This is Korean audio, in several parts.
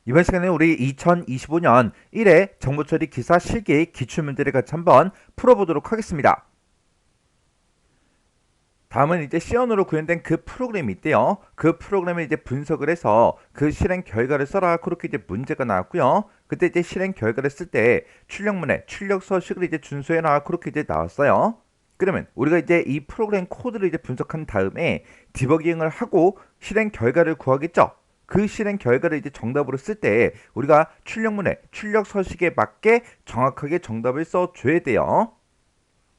이번 시간에 우리 2025년 1회 정보처리 기사 실기 기출문제를 같이 한번 풀어보도록 하겠습니다. 다음은 이제 C언어로 구현된 그 프로그램이 있대요. 그 프로그램을 이제 분석을 해서 그 실행 결과를 써라. 그렇게 이제 문제가 나왔고요. 그때 이제 실행 결과를 쓸 때 출력문에 출력 서식을 이제 준수해라. 그렇게 이제 나왔어요. 그러면 우리가 이제 이 프로그램 코드를 이제 분석한 다음에 디버깅을 하고 실행 결과를 구하겠죠. 그 실행 결과를 이제 정답으로 쓸 때 우리가 출력문에 출력 서식에 맞게 정확하게 정답을 써줘야 돼요.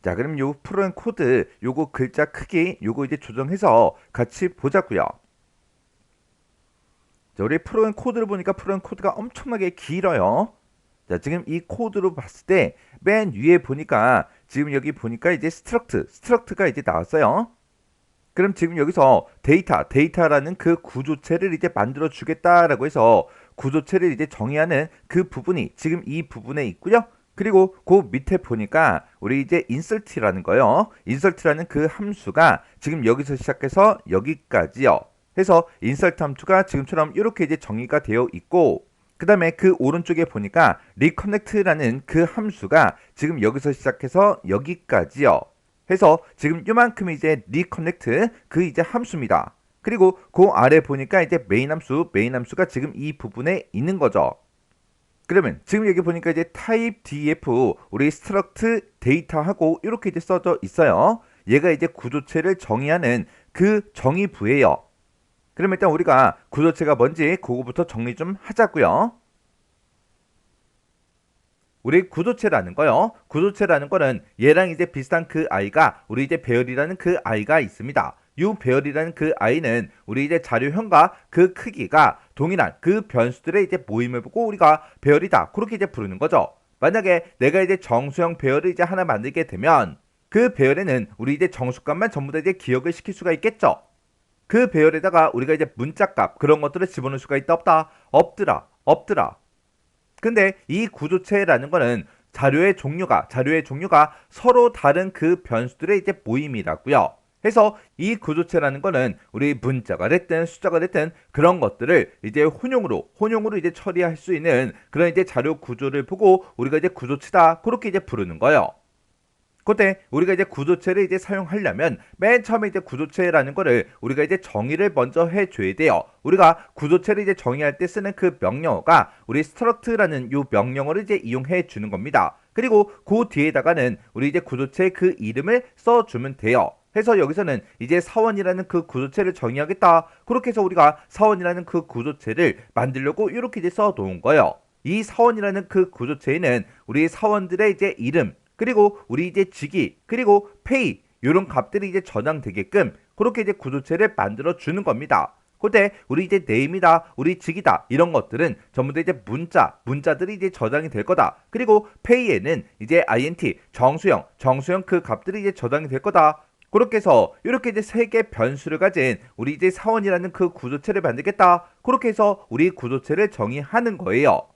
자, 그럼 요 프로그램 코드 요거 글자 크기 요거 이제 조정해서 같이 보자고요. 자, 우리 프로그램 코드를 보니까 프로그램 코드가 엄청나게 길어요. 자, 지금 이 코드로 봤을 때 맨 위에 보니까 지금 여기 보니까 이제 스트럭트가 이제 나왔어요. 그럼 지금 여기서 데이터라는 그 구조체를 이제 만들어 주겠다라고 해서 구조체를 이제 정의하는 그 부분이 지금 이 부분에 있고요. 그리고 그 밑에 보니까 우리 이제 인설트라는 거요. 인설트라는 그 함수가 지금 여기서 시작해서 여기까지요. 해서 인설트 함수가 지금처럼 이렇게 이제 정의가 되어 있고 그 다음에 그 오른쪽에 보니까 리커넥트라는 그 함수가 지금 여기서 시작해서 여기까지요. 해서 지금 요만큼이 이제 리커넥트 그 이제 함수입니다. 그리고 그 아래 보니까 이제 메인 함수가 지금 이 부분에 있는 거죠. 그러면 지금 여기 보니까 이제 타입 df 우리 스트럭트 데이터하고 이렇게 이제 써져 있어요. 얘가 이제 구조체를 정의하는 그 정의부예요. 그럼 일단 우리가 구조체가 뭔지 그거부터 정리 좀 하자고요. 우리 구조체라는 거요. 구조체라는 거는 얘랑 이제 비슷한 그 아이가 우리 이제 배열이라는 그 아이가 있습니다. 이 배열이라는 그 아이는 우리 이제 자료형과 그 크기가 동일한 그 변수들의 이제 모임을 보고 우리가 배열이다. 그렇게 이제 부르는 거죠. 만약에 내가 이제 정수형 배열을 이제 하나 만들게 되면 그 배열에는 우리 이제 정수값만 전부 다 이제 기억을 시킬 수가 있겠죠. 그 배열에다가 우리가 이제 문자값 그런 것들을 집어넣을 수가 있다 없다? 없더라. 근데 이 구조체라는 거는 자료의 종류가 서로 다른 그 변수들의 이제 모임이라고요. 해서 이 구조체라는 거는 우리 문자가 됐든 숫자가 됐든 그런 것들을 이제 혼용으로 이제 처리할 수 있는 그런 이제 자료 구조를 보고 우리가 이제 구조체다 그렇게 이제 부르는 거예요. 그때 우리가 이제 구조체를 이제 사용하려면 맨 처음에 이제 구조체라는 거를 우리가 이제 정의를 먼저 해줘야 돼요. 우리가 구조체를 이제 정의할 때 쓰는 그 명령어가 우리 struct라는 요 명령어를 이제 이용해 주는 겁니다. 그리고 그 뒤에다가는 우리 이제 구조체의 그 이름을 써주면 돼요. 해서 여기서는 이제 사원이라는 그 구조체를 정의하겠다. 그렇게 해서 우리가 사원이라는 그 구조체를 만들려고 이렇게 이제 써놓은 거예요. 이 사원이라는 그 구조체에는 우리 사원들의 이제 이름 그리고 우리 이제 직위 그리고 페이 이런 값들이 이제 저장되게끔 그렇게 이제 구조체를 만들어 주는 겁니다. 그때 우리 이제 네임이다, 우리 직이다 이런 것들은 전부 다 이제 문자들이 이제 저장이 될 거다. 그리고 페이에는 이제 int 정수형 그 값들이 이제 저장이 될 거다. 그렇게 해서 이렇게 이제 세 개 변수를 가진 우리 이제 사원이라는 그 구조체를 만들겠다. 그렇게 해서 우리 구조체를 정의하는 거예요.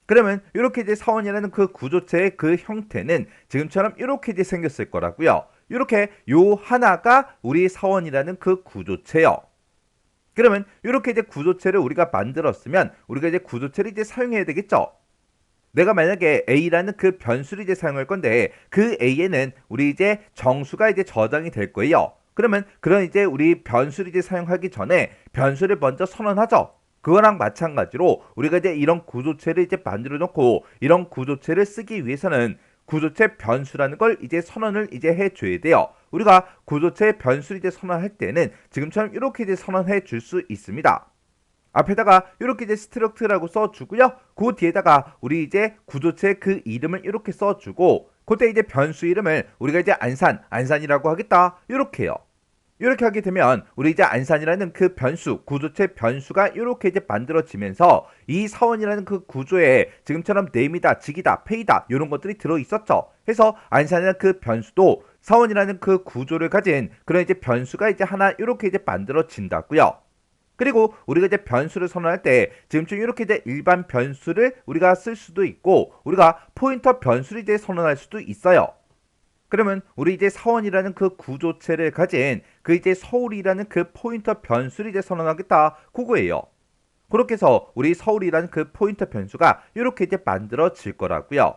그러면 이렇게 이제 사원이라는 그 구조체의 그 형태는 지금처럼 이렇게 이제 생겼을 거라고요. 이렇게 요 하나가 우리 사원이라는 그 구조체요. 그러면 이렇게 이제 구조체를 우리가 만들었으면 우리가 이제 구조체를 이제 사용해야 되겠죠. 내가 만약에 A라는 그 변수를 이제 사용할 건데 그 A에는 우리 이제 정수가 이제 저장이 될 거예요. 그러면 그런 이제 우리 변수를 이제 사용하기 전에 변수를 먼저 선언하죠. 그거랑 마찬가지로 우리가 이제 이런 구조체를 이제 만들어 놓고 이런 구조체를 쓰기 위해서는 구조체 변수라는 걸 이제 선언을 이제 해줘야 돼요. 우리가 구조체 변수를 이제 선언할 때는 지금처럼 이렇게 이제 선언해 줄 수 있습니다. 앞에다가 이렇게 이제 스트럭트라고 써주고요. 그 뒤에다가 우리 이제 구조체 그 이름을 이렇게 써주고 그때 이제 변수 이름을 우리가 이제 안산이라고 하겠다. 이렇게요. 이렇게 하게 되면 우리 이제 안산이라는 그 변수, 구조체 변수가 이렇게 이제 만들어지면서 이 사원이라는 그 구조에 지금처럼 네임이다, 직이다, 페이다 이런 것들이 들어 있었죠. 해서 안산이라는 그 변수도 사원이라는 그 구조를 가진 그런 이제 변수가 이제 하나 이렇게 이제 만들어진다고요. 그리고 우리가 이제 변수를 선언할 때 지금쯤 이렇게 이제 일반 변수를 우리가 쓸 수도 있고 우리가 포인터 변수를 이제 선언할 수도 있어요. 그러면 우리 이제 사원이라는 그 구조체를 가진 그 이제 서울이라는 그 포인터 변수를 이제 선언하겠다 그거예요. 그렇게 해서 우리 서울이라는 그 포인터 변수가 이렇게 이제 만들어질 거라고요.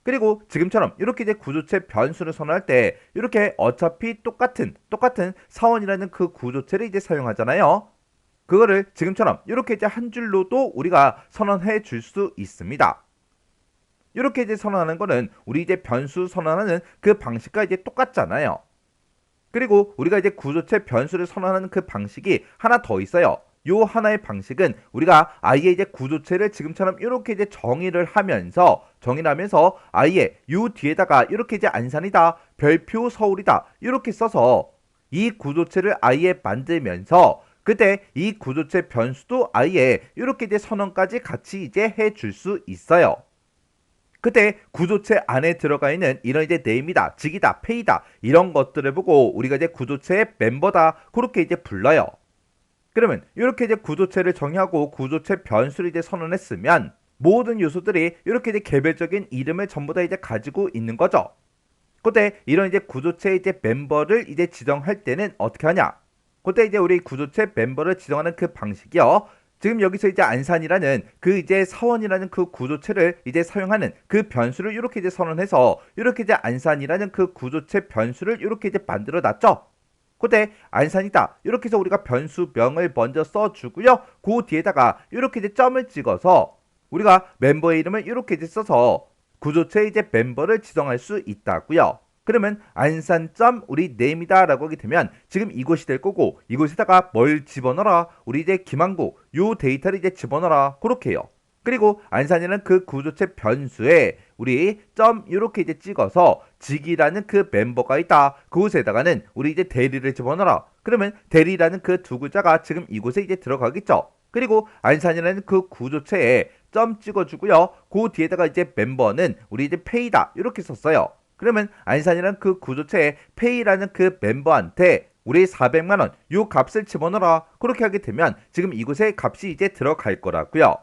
그리고 지금처럼 이렇게 이제 구조체 변수를 선언할 때 이렇게 어차피 똑같은 사원이라는 그 구조체를 이제 사용하잖아요. 그거를 지금처럼 이렇게 이제 한 줄로도 우리가 선언해 줄 수 있습니다. 이렇게 이제 선언하는 거는 우리 이제 변수 선언하는 그 방식과 이제 똑같잖아요. 그리고 우리가 이제 구조체 변수를 선언하는 그 방식이 하나 더 있어요. 요 하나의 방식은 우리가 아예 이제 구조체를 지금처럼 이렇게 이제 정의를 하면서 아예 요 뒤에다가 이렇게 이제 안산이다, 별표 서울이다 이렇게 써서 이 구조체를 아예 만들면서 그때 이 구조체 변수도 아예 이렇게 이제 선언까지 같이 이제 해줄 수 있어요. 그때 구조체 안에 들어가 있는 이런 이제 네임이다, 직이다, 페이다 이런 것들을 보고 우리가 이제 구조체의 멤버다 그렇게 이제 불러요. 그러면 이렇게 이제 구조체를 정의하고 구조체 변수를 이제 선언했으면 모든 요소들이 이렇게 이제 개별적인 이름을 전부 다 이제 가지고 있는 거죠. 그때 이런 이제 구조체의 이제 멤버를 이제 지정할 때는 어떻게 하냐? 그때 이제 우리 구조체 멤버를 지정하는 그 방식이요. 지금 여기서 이제 안산이라는 그 이제 사원이라는 그 구조체를 이제 사용하는 그 변수를 이렇게 이제 선언해서 이렇게 이제 안산이라는 그 구조체 변수를 이렇게 이제 만들어 놨죠. 그때 안산이다 이렇게 해서 우리가 변수명을 먼저 써주고요. 그 뒤에다가 이렇게 이제 점을 찍어서 우리가 멤버의 이름을 이렇게 이제 써서 구조체의 이제 멤버를 지정할 수 있다고요. 그러면 안산점 우리 네임이다 라고 하게 되면 지금 이곳이 될 거고 이곳에다가 뭘 집어넣어라 우리 이제 김항구 요 데이터를 이제 집어넣어라 그렇게 해요. 그리고 안산이라는 그 구조체 변수에 우리 점 이렇게 이제 찍어서 직이라는 그 멤버가 있다. 그곳에다가는 우리 이제 대리를 집어넣어라. 그러면 대리라는 그 두 글자가 지금 이곳에 이제 들어가겠죠. 그리고 안산이라는 그 구조체에 점 찍어주고요. 그 뒤에다가 이제 멤버는 우리 이제 페이다 이렇게 썼어요. 그러면 안산이라는 그 구조체에 페이라는 그 멤버한테 우리 400만 원 요 값을 집어넣어라. 그렇게 하게 되면 지금 이곳에 값이 이제 들어갈 거라고요.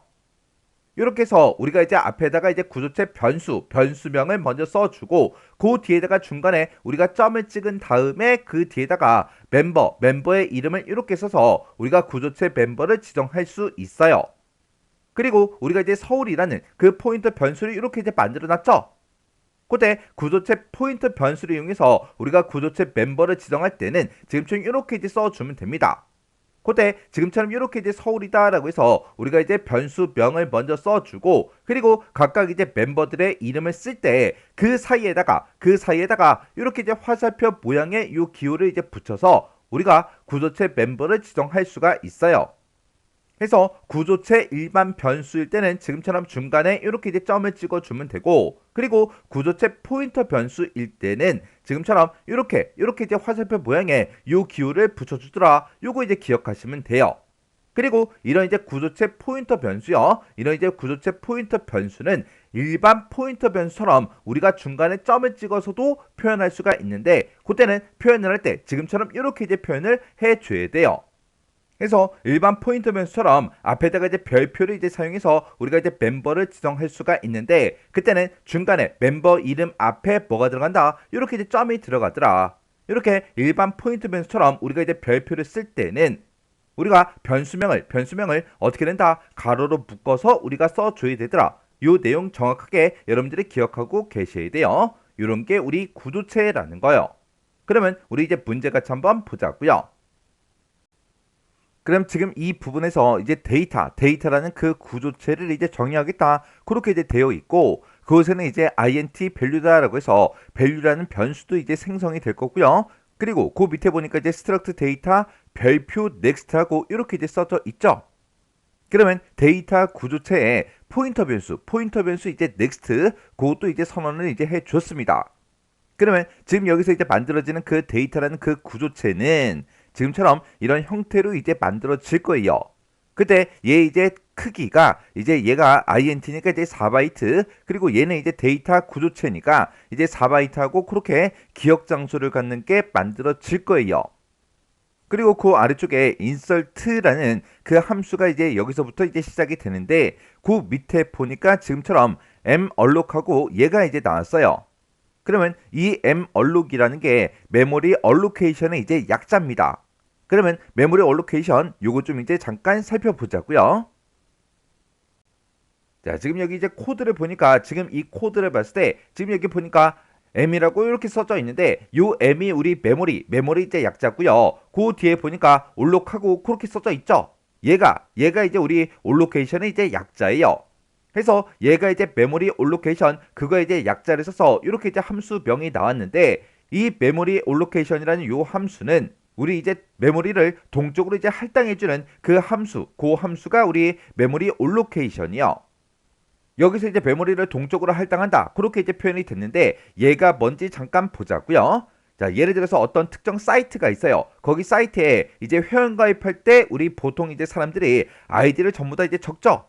이렇게 해서 우리가 이제 앞에다가 이제 구조체 변수명을 먼저 써주고 그 뒤에다가 중간에 우리가 점을 찍은 다음에 그 뒤에다가 멤버의 이름을 이렇게 써서 우리가 구조체 멤버를 지정할 수 있어요. 그리고 우리가 이제 서울이라는 그 포인터 변수를 이렇게 이제 만들어놨죠. 그때 구조체 포인터 변수를 이용해서 우리가 구조체 멤버를 지정할 때는 지금처럼 이렇게 이제 써주면 됩니다. 그때 지금처럼 이렇게 이제 서울이다 라고 해서 우리가 이제 변수명을 먼저 써주고 그리고 각각 이제 멤버들의 이름을 쓸 때 그 사이에다가 이렇게 이제 화살표 모양의 요 기호를 이제 붙여서 우리가 구조체 멤버를 지정할 수가 있어요. 그래서 구조체 일반 변수일 때는 지금처럼 중간에 이렇게 이제 점을 찍어주면 되고 그리고 구조체 포인터 변수일 때는 지금처럼 이렇게 이제 화살표 모양의 요 기호를 붙여주더라. 요거 이제 기억하시면 돼요. 그리고 이런 이제 구조체 포인터 변수요. 이런 이제 구조체 포인터 변수는 일반 포인터 변수처럼 우리가 중간에 점을 찍어서도 표현할 수가 있는데 그때는 표현을 할 때 지금처럼 이렇게 이제 표현을 해줘야 돼요. 그래서 일반 포인터 변수처럼 앞에다가 이제 별표를 이제 사용해서 우리가 이제 멤버를 지정할 수가 있는데 그때는 중간에 멤버 이름 앞에 뭐가 들어간다 이렇게 이제 점이 들어가더라. 이렇게 일반 포인터 변수처럼 우리가 이제 별표를 쓸 때는 우리가 변수명을 어떻게 된다 가로로 묶어서 우리가 써줘야 되더라. 요 내용 정확하게 여러분들이 기억하고 계셔야 돼요. 요런 게 우리 구조체라는 거예요. 그러면 우리 이제 문제 같이 한번 보자고요. 그럼 지금 이 부분에서 이제 데이터라는 그 구조체를 이제 정의하겠다. 그렇게 이제 되어 있고, 그것에는 이제 int value다라고 해서 value라는 변수도 이제 생성이 될 거고요. 그리고 그 밑에 보니까 이제 struct data 별표 next하고 이렇게 이제 써져 있죠. 그러면 데이터 구조체에 포인터 변수 이제 next 그것도 이제 선언을 이제 해 줬습니다. 그러면 지금 여기서 이제 만들어지는 그 데이터라는 그 구조체는 지금처럼 이런 형태로 이제 만들어질 거예요. 그때 얘 이제 크기가 이제 얘가 int니까 이제 4바이트 그리고 얘는 이제 데이터 구조체니까 이제 4바이트하고 그렇게 기억 장소를 갖는 게 만들어질 거예요. 그리고 그 아래쪽에 insert라는 그 함수가 이제 여기서부터 이제 시작이 되는데 그 밑에 보니까 지금처럼 malloca하고 얘가 이제 나왔어요. 그러면 이 malloc 이라는 게 메모리 allocation의 이제 약자입니다. 그러면 메모리 올로케이션 요거 좀 이제 잠깐 살펴보자고요. 자, 지금 여기 이제 코드를 보니까 지금 이 코드를 봤을 때 지금 여기 보니까 M이라고 이렇게 써져 있는데 요 M이 우리 메모리 이제 약자고요. 그 뒤에 보니까 올록하고 그렇게 써져 있죠. 얘가 이제 우리 올로케이션의 이제 약자예요. 그래서 얘가 이제 메모리 올로케이션 그거 이제 약자를 써서 이렇게 이제 함수명이 나왔는데 이 메모리 올로케이션이라는 요 함수는 우리 이제 메모리를 동쪽으로 이제 할당해주는 그 함수가 우리 메모리 올로케이션이요. 여기서 이제 메모리를 동쪽으로 할당한다. 그렇게 이제 표현이 됐는데 얘가 뭔지 잠깐 보자고요. 자, 예를 들어서 어떤 특정 사이트가 있어요. 거기 사이트에 이제 회원가입할 때 우리 보통 이제 사람들이 아이디를 전부 다 이제 적죠.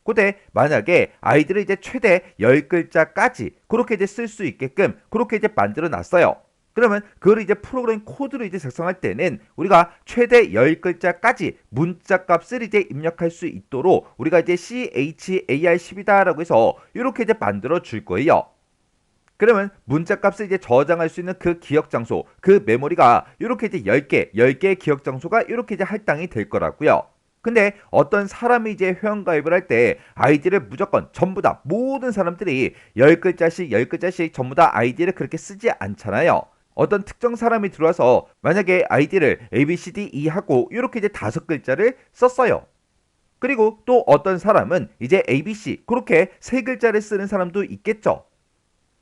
근데 만약에 아이디를 이제 최대 10글자까지 그렇게 이제 쓸 수 있게끔 그렇게 이제 만들어 놨어요. 그러면 그걸 이제 프로그램 코드로 이제 작성할 때는 우리가 최대 10글자까지 문자 값을 이제 입력할 수 있도록 우리가 이제 char10이다라고 해서 이렇게 이제 만들어 줄 거예요. 그러면 문자 값을 이제 저장할 수 있는 그 기억 장소, 그 메모리가 이렇게 이제 10개의 기억 장소가 이렇게 이제 할당이 될 거라고요. 근데 어떤 사람이 이제 회원가입을 할 때 아이디를 무조건 전부 다 모든 사람들이 10글자씩 전부 다 아이디를 그렇게 쓰지 않잖아요. 어떤 특정 사람이 들어와서 만약에 아이디를 ABCDE 하고 이렇게 이제 5글자를 썼어요. 그리고 또 어떤 사람은 이제 ABC 그렇게 3글자를 쓰는 사람도 있겠죠.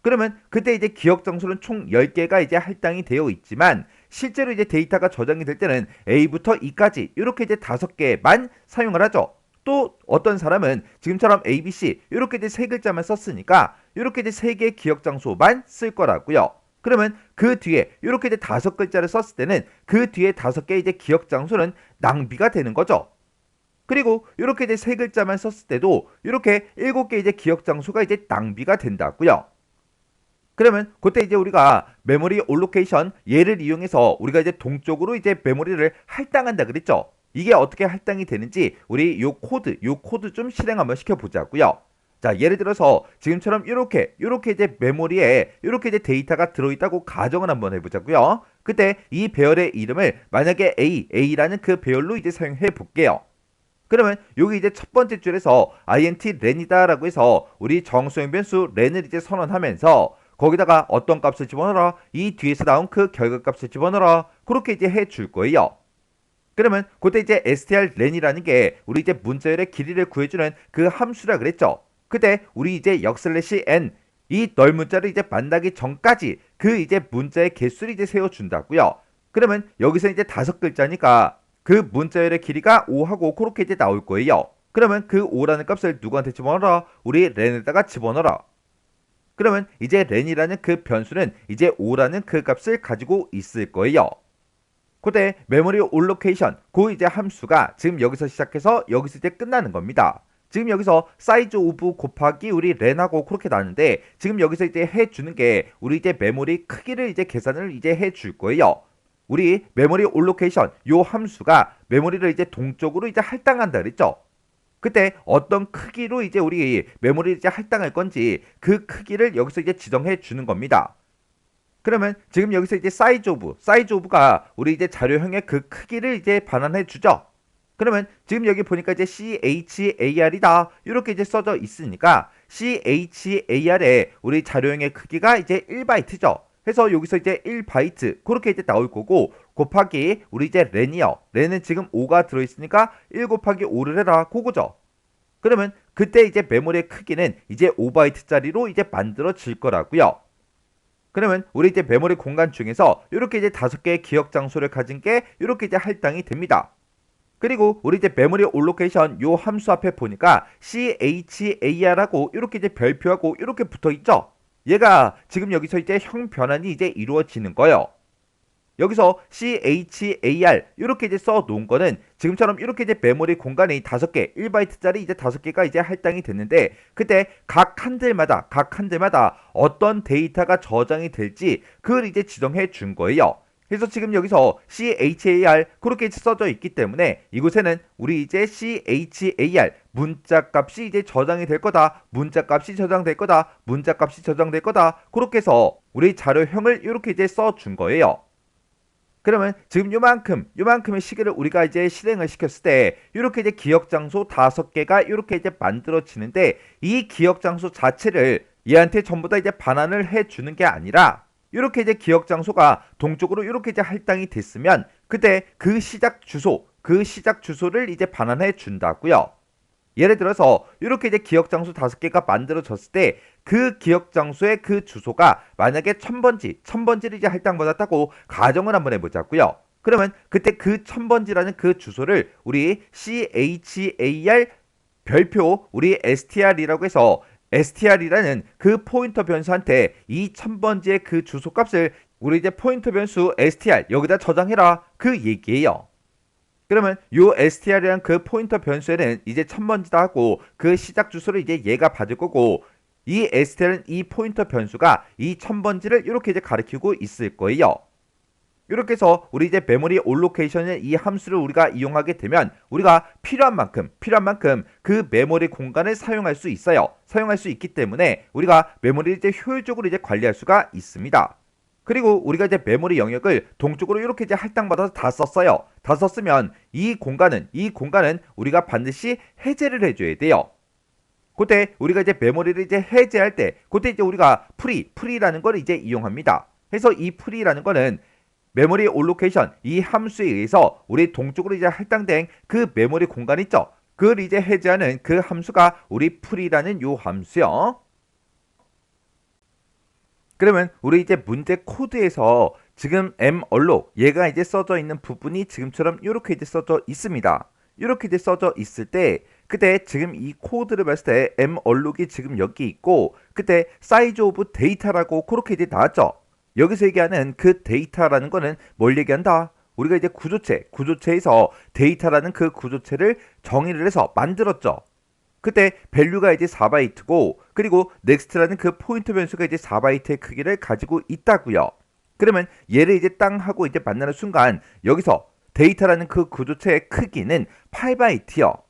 그러면 그때 이제 기억 장소는 총 10개가 이제 할당이 되어 있지만 실제로 이제 데이터가 저장이 될 때는 A부터 E까지 이렇게 이제 5개만 사용을 하죠. 또 어떤 사람은 지금처럼 ABC 이렇게 이제 3글자만 썼으니까 이렇게 이제 3개의 기억 장소만 쓸 거라고요. 그러면 그 뒤에 이렇게 이제 5글자를 썼을 때는 그 뒤에 5개의 이제 기억 장소는 낭비가 되는 거죠. 그리고 이렇게 이제 3글자만 썼을 때도 이렇게 7개 이제 기억 장소가 이제 낭비가 된다고요. 그러면 그때 이제 우리가 메모리 올로케이션 얘를 이용해서 우리가 이제 동쪽으로 이제 메모리를 할당한다 그랬죠. 이게 어떻게 할당이 되는지 우리 요 코드 좀 실행 한번 시켜보자고요. 자, 예를 들어서 지금처럼 이렇게 이제 메모리에 이렇게 이제 데이터가 들어있다고 가정을 한번 해보자고요. 그때 이 배열의 이름을 만약에 A라는 그 배열로 이제 사용해 볼게요. 그러면 여기 이제 첫 번째 줄에서 int len이다라고 해서 우리 정수형 변수 len을 이제 선언하면서 거기다가 어떤 값을 집어넣어라, 이 뒤에서 나온 그 결과값을 집어넣어라, 그렇게 이제 해줄 거예요. 그러면 그때 이제 strlen이라는 게 우리 이제 문자열의 길이를 구해주는 그 함수라 그랬죠. 그때 우리 이제 n 이 널 문자를 이제 만나기 전까지 그 이제 문자의 개수를 이제 세워준다고요. 그러면 여기서 이제 5글자니까 그 문자열의 길이가 5하고 그렇게 이제 나올 거예요. 그러면 그 5라는 값을 누구한테 집어넣어라? 우리 렌에다가 집어넣어라. 그러면 이제 렌이라는 그 변수는 이제 5라는 그 값을 가지고 있을 거예요. 그때 메모리 올로케이션 그 이제 함수가 지금 여기서 시작해서 여기서 이제 끝나는 겁니다. 지금 여기서 사이즈 오브 곱하기 우리 렌하고 그렇게 나는데 지금 여기서 이제 해주는 게 우리 이제 메모리 크기를 이제 계산을 이제 해줄 거예요. 우리 메모리 올로케이션 요 함수가 메모리를 이제 동쪽으로 이제 할당한다 그랬죠. 그때 어떤 크기로 이제 우리 메모리를 이제 할당할 건지 그 크기를 여기서 이제 지정해 주는 겁니다. 그러면 지금 여기서 이제 사이즈 오브가 우리 이제 자료형의 그 크기를 이제 반환해 주죠. 그러면 지금 여기 보니까 이제 char이다 이렇게 이제 써져 있으니까 char에 우리 자료형의 크기가 이제 1바이트죠. 해서 여기서 이제 1바이트 그렇게 이제 나올 거고 곱하기 우리 이제 렌이요. 렌은 지금 5가 들어있으니까 1 곱하기 5를 해라 그거죠. 그러면 그때 이제 메모리의 크기는 이제 5바이트짜리로 이제 만들어질 거라고요. 그러면 우리 이제 메모리 공간 중에서 이렇게 이제 5개의 기억 장소를 가진 게 이렇게 이제 할당이 됩니다. 그리고 우리 이제 메모리 올로케이션 요 함수 앞에 보니까 char하고 이렇게 이제 별표하고 이렇게 붙어 있죠. 얘가 지금 여기서 이제 형 변환이 이제 이루어지는 거예요. 여기서 char 이렇게 이제 써 놓은 거는 지금처럼 이렇게 이제 메모리 공간이 5개, 1바이트짜리 이제 5개가 이제 할당이 됐는데 그때 각 한 들마다 어떤 데이터가 저장이 될지 그걸 이제 지정해 준 거예요. 그래서 지금 여기서 char 그렇게 써져 있기 때문에 이곳에는 우리 이제 char 문자 값이 이제 저장이 될 거다. 문자 값이 저장될 거다. 문자 값이 저장될 거다. 그렇게 해서 우리 자료형을 이렇게 이제 써 준 거예요. 그러면 지금 요만큼의 시계를 우리가 이제 실행을 시켰을 때 이렇게 이제 기억 장소 5개가 이렇게 이제 만들어지는데 이 기억 장소 자체를 얘한테 전부 다 이제 반환을 해 주는 게 아니라 이렇게 이제 기억 장소가 동쪽으로 이렇게 이제 할당이 됐으면 그때 그 시작 주소를 이제 반환해 준다고요. 예를 들어서 이렇게 이제 기억 장소 5개가 만들어졌을 때 그 기억 장소의 그 주소가 만약에 1000번지를 이제 할당받았다고 가정을 한번 해보자고요. 그러면 그때 그 1000번지라는 그 주소를 우리 char 별표 우리 str이라고 해서 str이라는 그 포인터 변수한테 이 1000번지의 그 주소 값을 우리 이제 포인터 변수 str 여기다 저장해라 그 얘기예요. 그러면 요 str이란 그 포인터 변수에는 이제 1000번지다 하고 그 시작 주소를 이제 얘가 받을 거고 이 str은 이 포인터 변수가 이 1000번지를 이렇게 이제 가리키고 있을 거예요. 이렇게 해서 우리 이제 메모리 올로케이션의 이 함수를 우리가 이용하게 되면 우리가 필요한 만큼 그 메모리 공간을 사용할 수 있어요. 사용할 수 있기 때문에 우리가 메모리를 이제 효율적으로 이제 관리할 수가 있습니다. 그리고 우리가 이제 메모리 영역을 동쪽으로 이렇게 이제 할당받아서 다 썼어요. 다 썼으면 이 공간은 우리가 반드시 해제를 해줘야 돼요. 그때 우리가 이제 메모리를 이제 해제할 때 그때 이제 우리가 프리라는 걸 이제 이용합니다. 그래서 이 프리라는 거는 메모리 올로케이션 이 함수에 의해서 우리 동쪽으로 이제 할당된 그 메모리 공간 있죠. 그걸 이제 해제하는 그 함수가 우리 프리라는 요 함수요. 그러면 우리 이제 문제 코드에서 지금 m-alloc 얘가 이제 써져 있는 부분이 지금처럼 이렇게 이제 써져 있습니다. 이렇게 이제 써져 있을 때 그때 지금 이 코드를 봤을 때 m-alloc이 지금 여기 있고 그때 size of data라고 그렇게 이제 나왔죠. 여기서 얘기하는 그 데이터라는 거는 뭘 얘기한다? 우리가 이제 구조체에서 데이터라는 그 구조체를 정의를 해서 만들었죠. 그때 밸류가 이제 4바이트고 그리고 next라는 그 포인터 변수가 이제 4바이트의 크기를 가지고 있다고요. 그러면 얘를 이제 땅 하고 이제 만나는 순간 여기서 데이터라는 그 구조체의 크기는 8바이트요.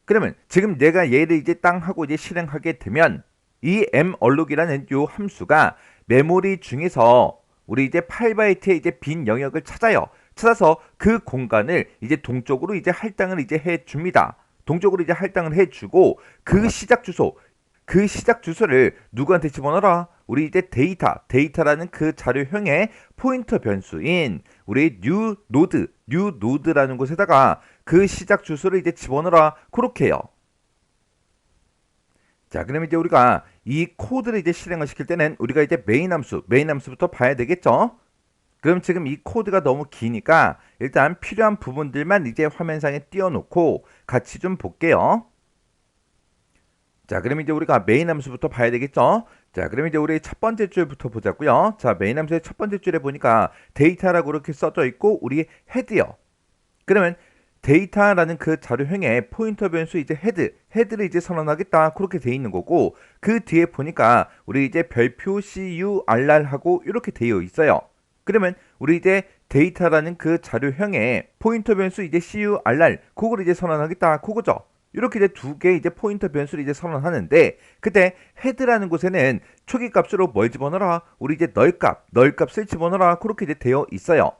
그러면 지금 내가 얘를 이제 땅 하고 이제 실행하게 되면 이 m-alloc이라는 요 함수가 메모리 중에서 우리 이제 8바이트의 이제 빈 영역을 찾아서 그 공간을 이제 동쪽으로 이제 할당을 이제 해 줍니다. 동쪽으로 이제 할당을 해 주고 그 시작 주소를 누구한테 집어넣어라? 우리 이제 데이터라는 그 자료형의 포인터 변수인 우리 new node라는 곳에다가 그 시작 주소를 이제 집어넣어라. 그렇게 해요. 자, 그럼 이제 우리가 이 코드를 이제 실행을 시킬 때는 우리가 이제 메인 함수부터 봐야 되겠죠? 그럼 지금 이 코드가 너무 기니까 일단 필요한 부분들만 이제 화면상에 띄워놓고 같이 좀 볼게요. 자, 그럼 이제 우리가 메인 함수부터 봐야 되겠죠? 자, 그럼 이제 우리 첫 번째 줄부터 보자고요. 자, 메인 함수의 첫 번째 줄에 보니까 데이터라고 이렇게 써져 있고 우리 헤드요. 그러면 데이터라는 그 자료형의 포인터 변수 이제 헤드를 이제 선언하겠다 그렇게 돼 있는 거고 그 뒤에 보니까 우리 이제 별표 curr 하고 이렇게 되어 있어요. 그러면 우리 이제 데이터라는 그 자료형의 포인터 변수 이제 curr 그걸 이제 선언하겠다 그거죠. 이렇게 이제 두 개 이제 포인터 변수를 이제 선언하는데 그때 헤드라는 곳에는 초기 값으로 뭘 집어넣어라? 우리 이제 널값을 집어넣어라 그렇게 이제 되어 있어요.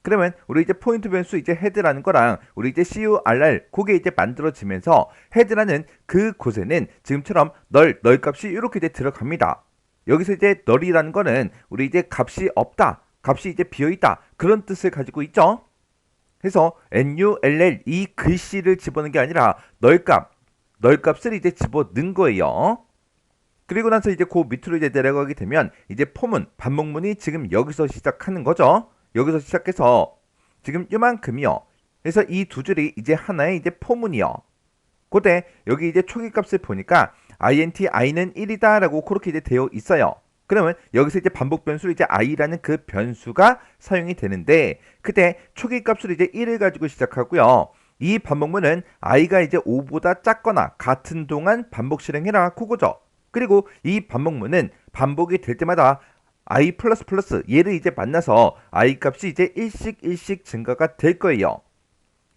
그러면 우리 이제 포인트 변수 이제 헤드라는 거랑 우리 이제 curr 그게 이제 만들어지면서 헤드라는 그 곳에는 지금처럼 널 값이 이렇게 이제 들어갑니다. 여기서 이제 널이라는 거는 우리 이제 값이 없다, 값이 이제 비어 있다 그런 뜻을 가지고 있죠. 그래서 null 이 글씨를 집어넣는 게 아니라 널 값을 이제 집어넣은 거예요. 그리고 나서 이제 그 밑으로 이제 내려가게 되면 이제 반복문이 지금 여기서 시작하는 거죠. 여기서 시작해서 지금 이만큼이요. 그래서 이 두 줄이 이제 하나의 이제 포문이요. 그때 여기 이제 초기 값을 보니까 int i는 1이다 라고 그렇게 이제 되어 있어요. 그러면 여기서 이제 반복 변수로 이제 i라는 그 변수가 사용이 되는데 그때 초기 값으로 이제 1을 가지고 시작하고요. 이 반복문은 i가 이제 5보다 작거나 같은 동안 반복 실행해라 그거죠. 그리고 이 반복문은 반복이 될 때마다 i++ 얘를 이제 만나서 i 값이 이제 일씩 증가가 될 거예요.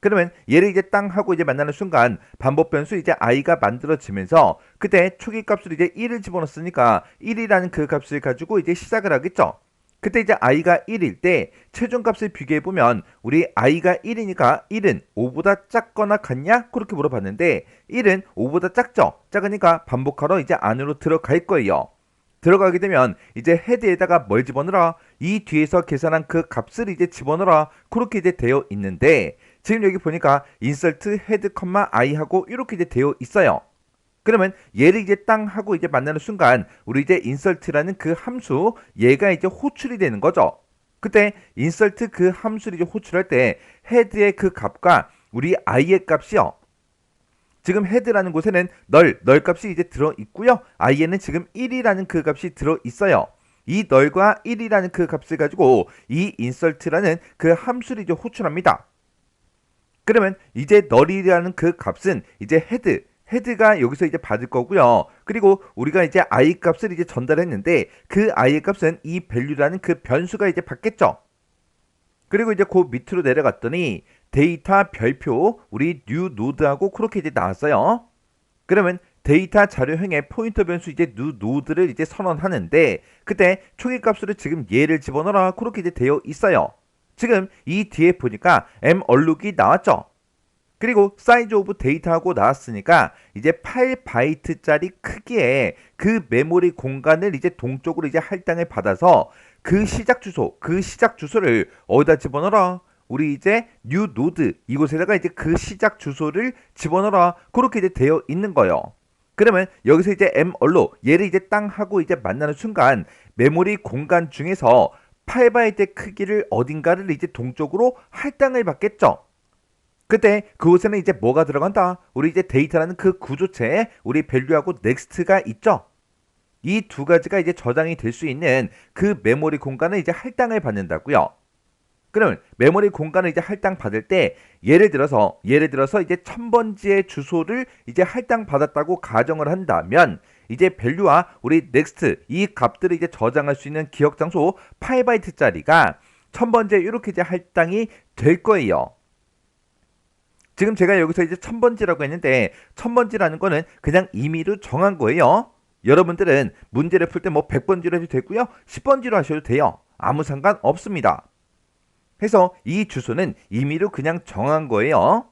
그러면 얘를 이제 땅 하고 이제 만나는 순간 반복 변수 이제 i가 만들어지면서 그때 초기 값으로 이제 1을 집어넣었으니까 1이라는 그 값을 가지고 이제 시작을 하겠죠. 그때 이제 i가 1일 때 최종값을 비교해보면 우리 i가 1이니까 1은 5보다 작거나 같냐? 그렇게 물어봤는데 1은 5보다 작죠? 작으니까 반복하러 이제 안으로 들어갈 거예요. 들어가게 되면 이제 헤드에다가 뭘 집어넣어라? 이 뒤에서 계산한 그 값을 이제 집어넣어라. 그렇게 이제 되어 있는데 지금 여기 보니까 insert head, i 하고 이렇게 이제 되어 있어요. 그러면 얘를 이제 땅 하고 이제 만나는 순간 우리 이제 insert라는 그 함수 얘가 이제 호출이 되는 거죠. 그때 insert 그 함수를 이제 호출할 때 head의 그 값과 우리 i의 값이요. 지금 head라는 곳에는 널 값이 이제 들어 있고요. i에는 지금 1이라는 그 값이 들어 있어요. 이 널과 1이라는 그 값을 가지고 이 insert라는 그 함수를 이제 호출합니다. 그러면 이제 널이라는 그 값은 이제 헤드가 여기서 이제 받을 거고요. 그리고 우리가 이제 i 값을 이제 전달했는데 그 i의 값은 이 value라는 그 변수가 이제 받겠죠. 그리고 이제 그 밑으로 내려갔더니 데이터 별표 우리 new node하고 그렇게 이제 나왔어요. 그러면 데이터 자료형의 포인터 변수 이제 new node를 이제 선언하는데 그때 초기 값으로 지금 얘를 집어넣어라 그렇게 이제 되어 있어요. 지금 이 뒤에 보니까 m_alloc 나왔죠. 그리고 사이즈 오브 데이터하고 나왔으니까 이제 8바이트짜리 크기의 그 메모리 공간을 이제 동쪽으로 이제 할당을 받아서 그 시작 주소를 어디다 집어넣어라? 우리 이제 new node 이곳에다가 이제 그 시작 주소를 집어넣어라. 그렇게 이제 되어 있는 거예요. 그러면 여기서 이제 m_alloc 얘를 이제 땅 하고 이제 만나는 순간 메모리 공간 중에서 8바이트 크기를 어딘가를 이제 동쪽으로 할당을 받겠죠. 그때 그곳에는 이제 뭐가 들어간다? 우리 이제 데이터라는 그 구조체에 우리 value하고 next가 있죠. 이 두 가지가 이제 저장이 될 수 있는 그 메모리 공간을 이제 할당을 받는다고요. 그러면 메모리 공간을 이제 할당 받을 때 예를 들어서 이제 1000번지의 주소를 이제 할당 받았다고 가정을 한다면 이제 value와 우리 next 이 값들을 이제 저장할 수 있는 기억 장소 8바이트짜리가 1000번지에 이렇게 이제 할당이 될 거예요. 지금 제가 여기서 이제 1000번지라고 했는데 1000번지라는 거는 그냥 임의로 정한 거예요. 여러분들은 문제를 풀 때 뭐 100번지로 해도 되고요. 10번지로 하셔도 돼요. 아무 상관 없습니다. 해서 이 주소는 임의로 그냥 정한 거예요.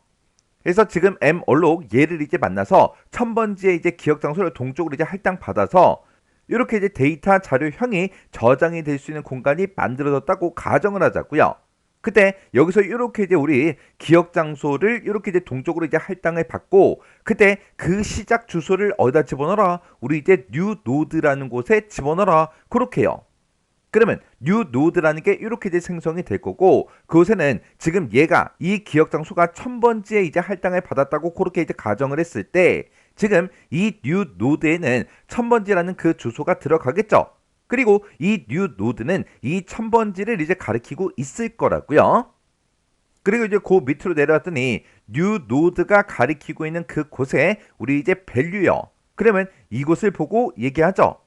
그래서 지금 m_alloc 얘를 이제 만나서 1000번지의 이제 기억 장소를 동쪽으로 이제 할당 받아서 이렇게 이제 데이터 자료형이 저장이 될 수 있는 공간이 만들어졌다고 가정을 하자고요. 그때 여기서 이렇게 이제 우리 기억 장소를 이렇게 이제 동쪽으로 이제 할당을 받고 그때 그 시작 주소를 어디다 집어넣어라? 우리 이제 new node라는 곳에 집어넣어라. 그렇게요. 그러면 new node라는 게 이렇게 이제 생성이 될 거고 그곳에는 지금 얘가 이 기억 장소가 1000번지에 이제 할당을 받았다고 그렇게 이제 가정을 했을 때 지금 이 new node에는 1000번지라는 그 주소가 들어가겠죠. 그리고 이 new node는 이 1000번지를 이제 가리키고 있을 거라고요. 그리고 이제 그 밑으로 내려왔더니 new node가 가리키고 있는 그 곳에 우리 이제 value요. 그러면 이곳을 보고 얘기하죠.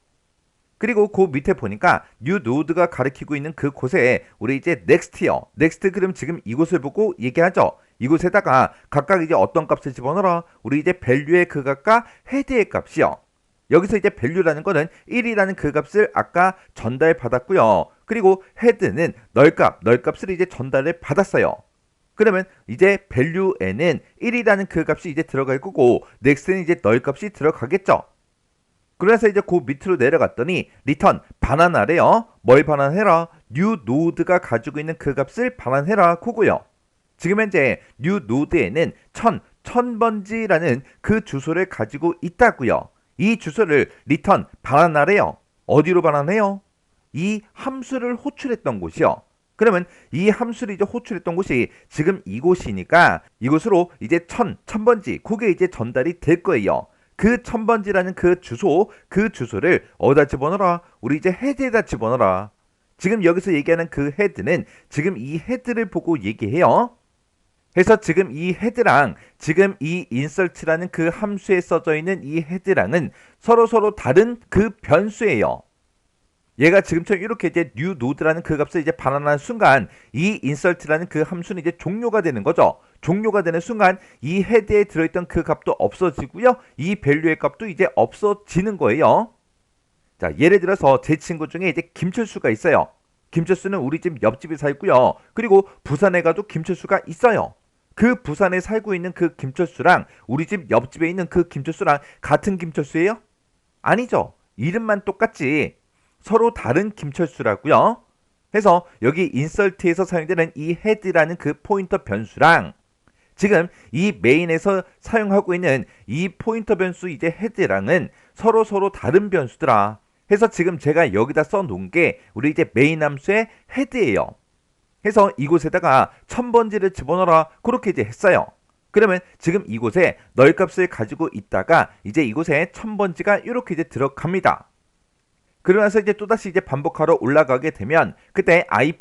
그리고 그 밑에 보니까 new node가 가리키고 있는 그 곳에 우리 이제 next요. next 그럼 지금 이곳을 보고 얘기하죠. 이곳에다가 각각 이제 어떤 값을 집어넣어라. 우리 이제 value의 그 값과 head의 값이요. 여기서 이제 value라는 거는 1이라는 그 값을 아까 전달 받았고요. 그리고 head는 널값을 이제 전달을 받았어요. 그러면 이제 value에는 1이라는 그 값이 이제 들어갈 거고 next는 이제 널값이 들어가겠죠. 그래서 이제 그 밑으로 내려갔더니 return 반환하래요. 뭘 반환해라? new node가 가지고 있는 그 값을 반환해라. 그거요. 지금 현재 new node에는 1000번지라는 그 주소를 가지고 있다고요. 이 주소를 return 반환하래요. 어디로 반환해요? 이 함수를 호출했던 곳이요. 그러면 이 함수를 이제 호출했던 곳이 지금 이곳이니까 이곳으로 이제 1000번지 그게 이제 전달이 될 거예요. 그 1000번지라는 그 주소를 어디다 집어넣어라? 우리 이제 헤드에다 집어넣어라. 지금 여기서 얘기하는 그 헤드는 지금 이 헤드를 보고 얘기해요. 그래서 지금 이 헤드랑 지금 이 insert라는 그 함수에 써져 있는 이 헤드랑은 서로 다른 그 변수예요. 얘가 지금처럼 이렇게 이제 new node라는 그 값을 이제 반환하는 순간 이 insert라는 그 함수는 이제 종료가 되는 거죠. 종료가 되는 순간 이 헤드에 들어있던 그 값도 없어지고요. 이 value의 값도 이제 없어지는 거예요. 자, 예를 들어서 제 친구 중에 이제 김철수가 있어요. 김철수는 우리 집 옆집에 살고요. 그리고 부산에 가도 김철수가 있어요. 그 부산에 살고 있는 그 김철수랑 우리 집 옆집에 있는 그 김철수랑 같은 김철수예요? 아니죠. 이름만 똑같지. 서로 다른 김철수라고요. 해서 여기 인설트에서 사용되는 이 헤드라는 그 포인터 변수랑 지금 이 메인에서 사용하고 있는 이 포인터 변수 이제 헤드랑은 서로 다른 변수더라. 해서 지금 제가 여기다 써놓은 게 우리 이제 메인 함수의 헤드예요. 해서 이곳에다가 1000번지를 집어넣어라. 그렇게 이제 했어요. 그러면 지금 이곳에 널 값을 가지고 있다가 이제 이곳에 1000번지가 이렇게 이제 들어갑니다. 그러면서 이제 또다시 이제 반복하러 올라가게 되면 그때 i++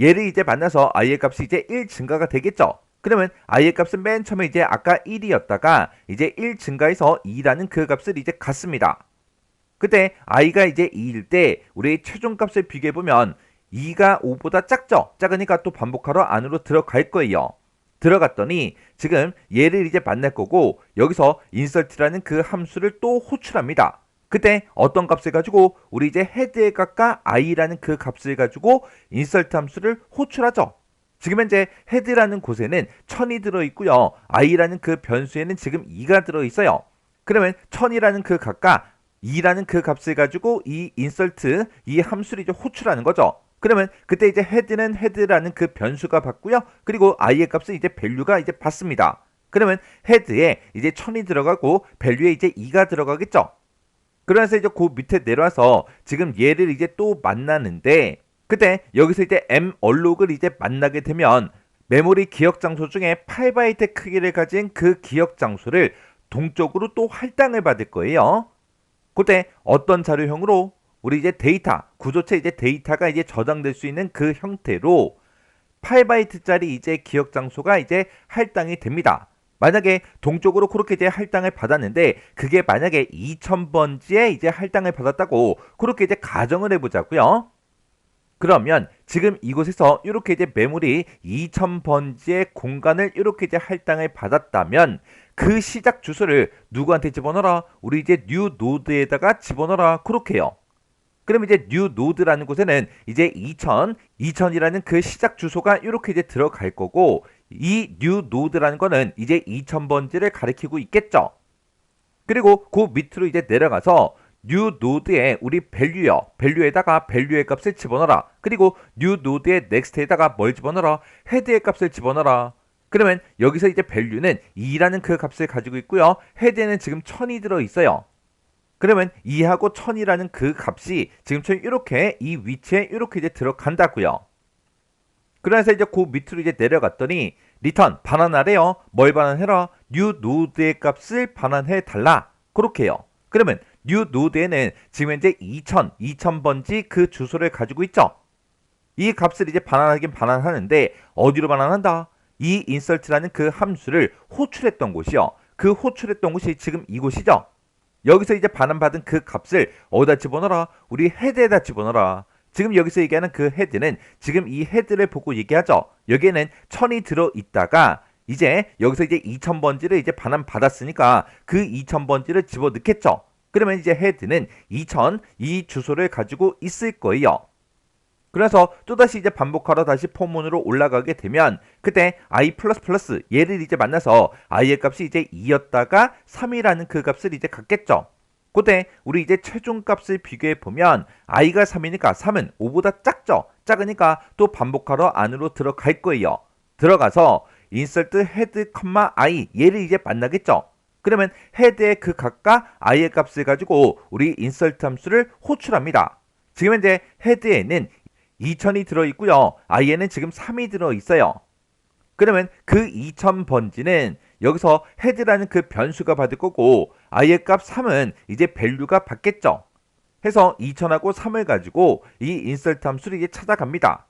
얘를 이제 만나서 i의 값이 이제 1 증가가 되겠죠. 그러면 i의 값은 맨 처음에 이제 아까 1이었다가 이제 1 증가해서 2라는 그 값을 이제 갖습니다. 그때 i가 이제 2일 때 우리 최종 값을 비교해 보면 2가 5보다 작죠. 작으니까 또 반복하러 안으로 들어갈 거예요. 들어갔더니 지금 얘를 이제 만날 거고 여기서 insert라는 그 함수를 또 호출합니다. 그때 어떤 값을 가지고 우리 이제 헤드의 값과 i라는 그 값을 가지고 insert 함수를 호출하죠. 지금 현재 헤드라는 곳에는 1000이 들어있고요. i라는 그 변수에는 지금 2가 들어있어요. 그러면 1000이라는 그 값과 2라는 그 값을 가지고 이 insert 이 함수를 이제 호출하는 거죠. 그러면 그때 이제 헤드는 헤드라는 그 변수가 받고요. 그리고 i의 값은 이제 밸류가 이제 받습니다. 그러면 헤드에 이제 1000이 들어가고 밸류에 이제 2가 들어가겠죠. 그러면서 이제 그 밑에 내려와서 지금 얘를 이제 또 만나는데 그때 여기서 이제 m_alloc을 이제 만나게 되면 메모리 기억 장소 중에 8바이트 크기를 가진 그 기억 장소를 동적으로 또 할당을 받을 거예요. 그때 어떤 자료형으로 우리 이제 데이터 구조체 이제 데이터가 이제 저장될 수 있는 그 형태로 8바이트짜리 이제 기억 장소가 이제 할당이 됩니다. 만약에 동쪽으로 그렇게 이제 할당을 받았는데 그게 만약에 2000번지에 이제 할당을 받았다고 그렇게 이제 가정을 해보자고요. 그러면 지금 이곳에서 이렇게 이제 메모리 2000번지의 공간을 이렇게 이제 할당을 받았다면 그 시작 주소를 누구한테 집어넣어라? 우리 이제 new node에다가 집어넣어라. 그렇게 해요. 그럼 이제 new node라는 곳에는 이제 2000이라는 그 시작 주소가 이렇게 이제 들어갈 거고 이 new node라는 거는 이제 2000번지를 가리키고 있겠죠. 그리고 그 밑으로 이제 내려가서 new node에 우리 value요. value에다가 value의 값을 집어넣어라. 그리고 new node의 next에다가 뭘 집어넣어라? head의 값을 집어넣어라. 그러면 여기서 이제 value는 2라는 그 값을 가지고 있고요. head에는 지금 1000이 들어 있어요. 그러면 2하고 1000이라는 그 값이 지금처럼 이렇게 이 위치에 이렇게 이제 들어간다고요. 그래서 이제 그 밑으로 이제 내려갔더니 return 반환하래요. 뭘 반환해라? new node의 값을 반환해 달라. 그렇게 해요. 그러면 new node에는 지금 현재 2000번지 그 주소를 가지고 있죠. 이 값을 이제 반환하긴 반환하는데 어디로 반환한다? 이 insert라는 그 함수를 호출했던 곳이요. 그 호출했던 곳이 지금 이곳이죠. 여기서 이제 반환받은 그 값을 어디다 집어넣어라? 우리 헤드에다 집어넣어라. 지금 여기서 얘기하는 그 헤드는 지금 이 헤드를 보고 얘기하죠. 여기에는 1000이 들어있다가 이제 여기서 이제 2000번지를 이제 반환받았으니까 그 2000번지를 집어넣겠죠. 그러면 이제 헤드는 2000 이 주소를 가지고 있을 거예요. 그래서 또다시 이제 반복하러 다시 포문으로 올라가게 되면 그때 i++ 얘를 이제 만나서 i의 값이 이제 2였다가 3이라는 그 값을 이제 갖겠죠. 그때 우리 이제 최종 값을 비교해 보면 i가 3이니까 3은 5보다 작죠. 작으니까 또 반복하러 안으로 들어갈 거예요. 들어가서 insert head, i 얘를 이제 만나겠죠. 그러면 헤드의 그 값과 i의 값을 가지고 우리 insert 함수를 호출합니다. 지금 현재 헤드에는 2000이 들어있고요. i에는 지금 3이 들어있어요. 그러면 그 2000번지는 여기서 헤드라는 그 변수가 받을 거고 i의 값 3은 이제 밸류가 받겠죠. 해서 2000하고 3을 가지고 이 insert 함수를 이제 찾아갑니다.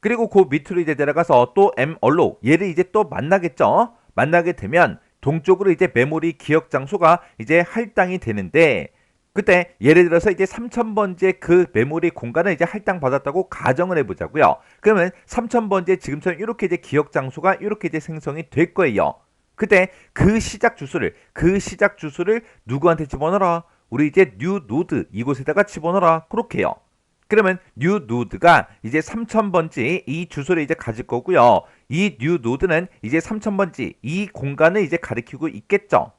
그리고 그 밑으로 이제 내려가서 또 m_alloc 얘를 이제 또 만나겠죠. 만나게 되면 동쪽으로 이제 메모리 기억 장소가 이제 할당이 되는데 그때 예를 들어서 이제 3000번지의 그 메모리 공간을 이제 할당받았다고 가정을 해보자고요. 그러면 3000번지에 지금처럼 이렇게 이제 기억 장소가 이렇게 이제 생성이 될 거예요. 그때 그 시작 주소를 누구한테 집어넣어라? 우리 이제 new node 이곳에다가 집어넣어라. 그렇게 해요. 그러면 new node가 이제 3000번지 이 주소를 이제 가질 거고요. 이 new node는 이제 3000번지 이 공간을 이제 가리키고 있겠죠.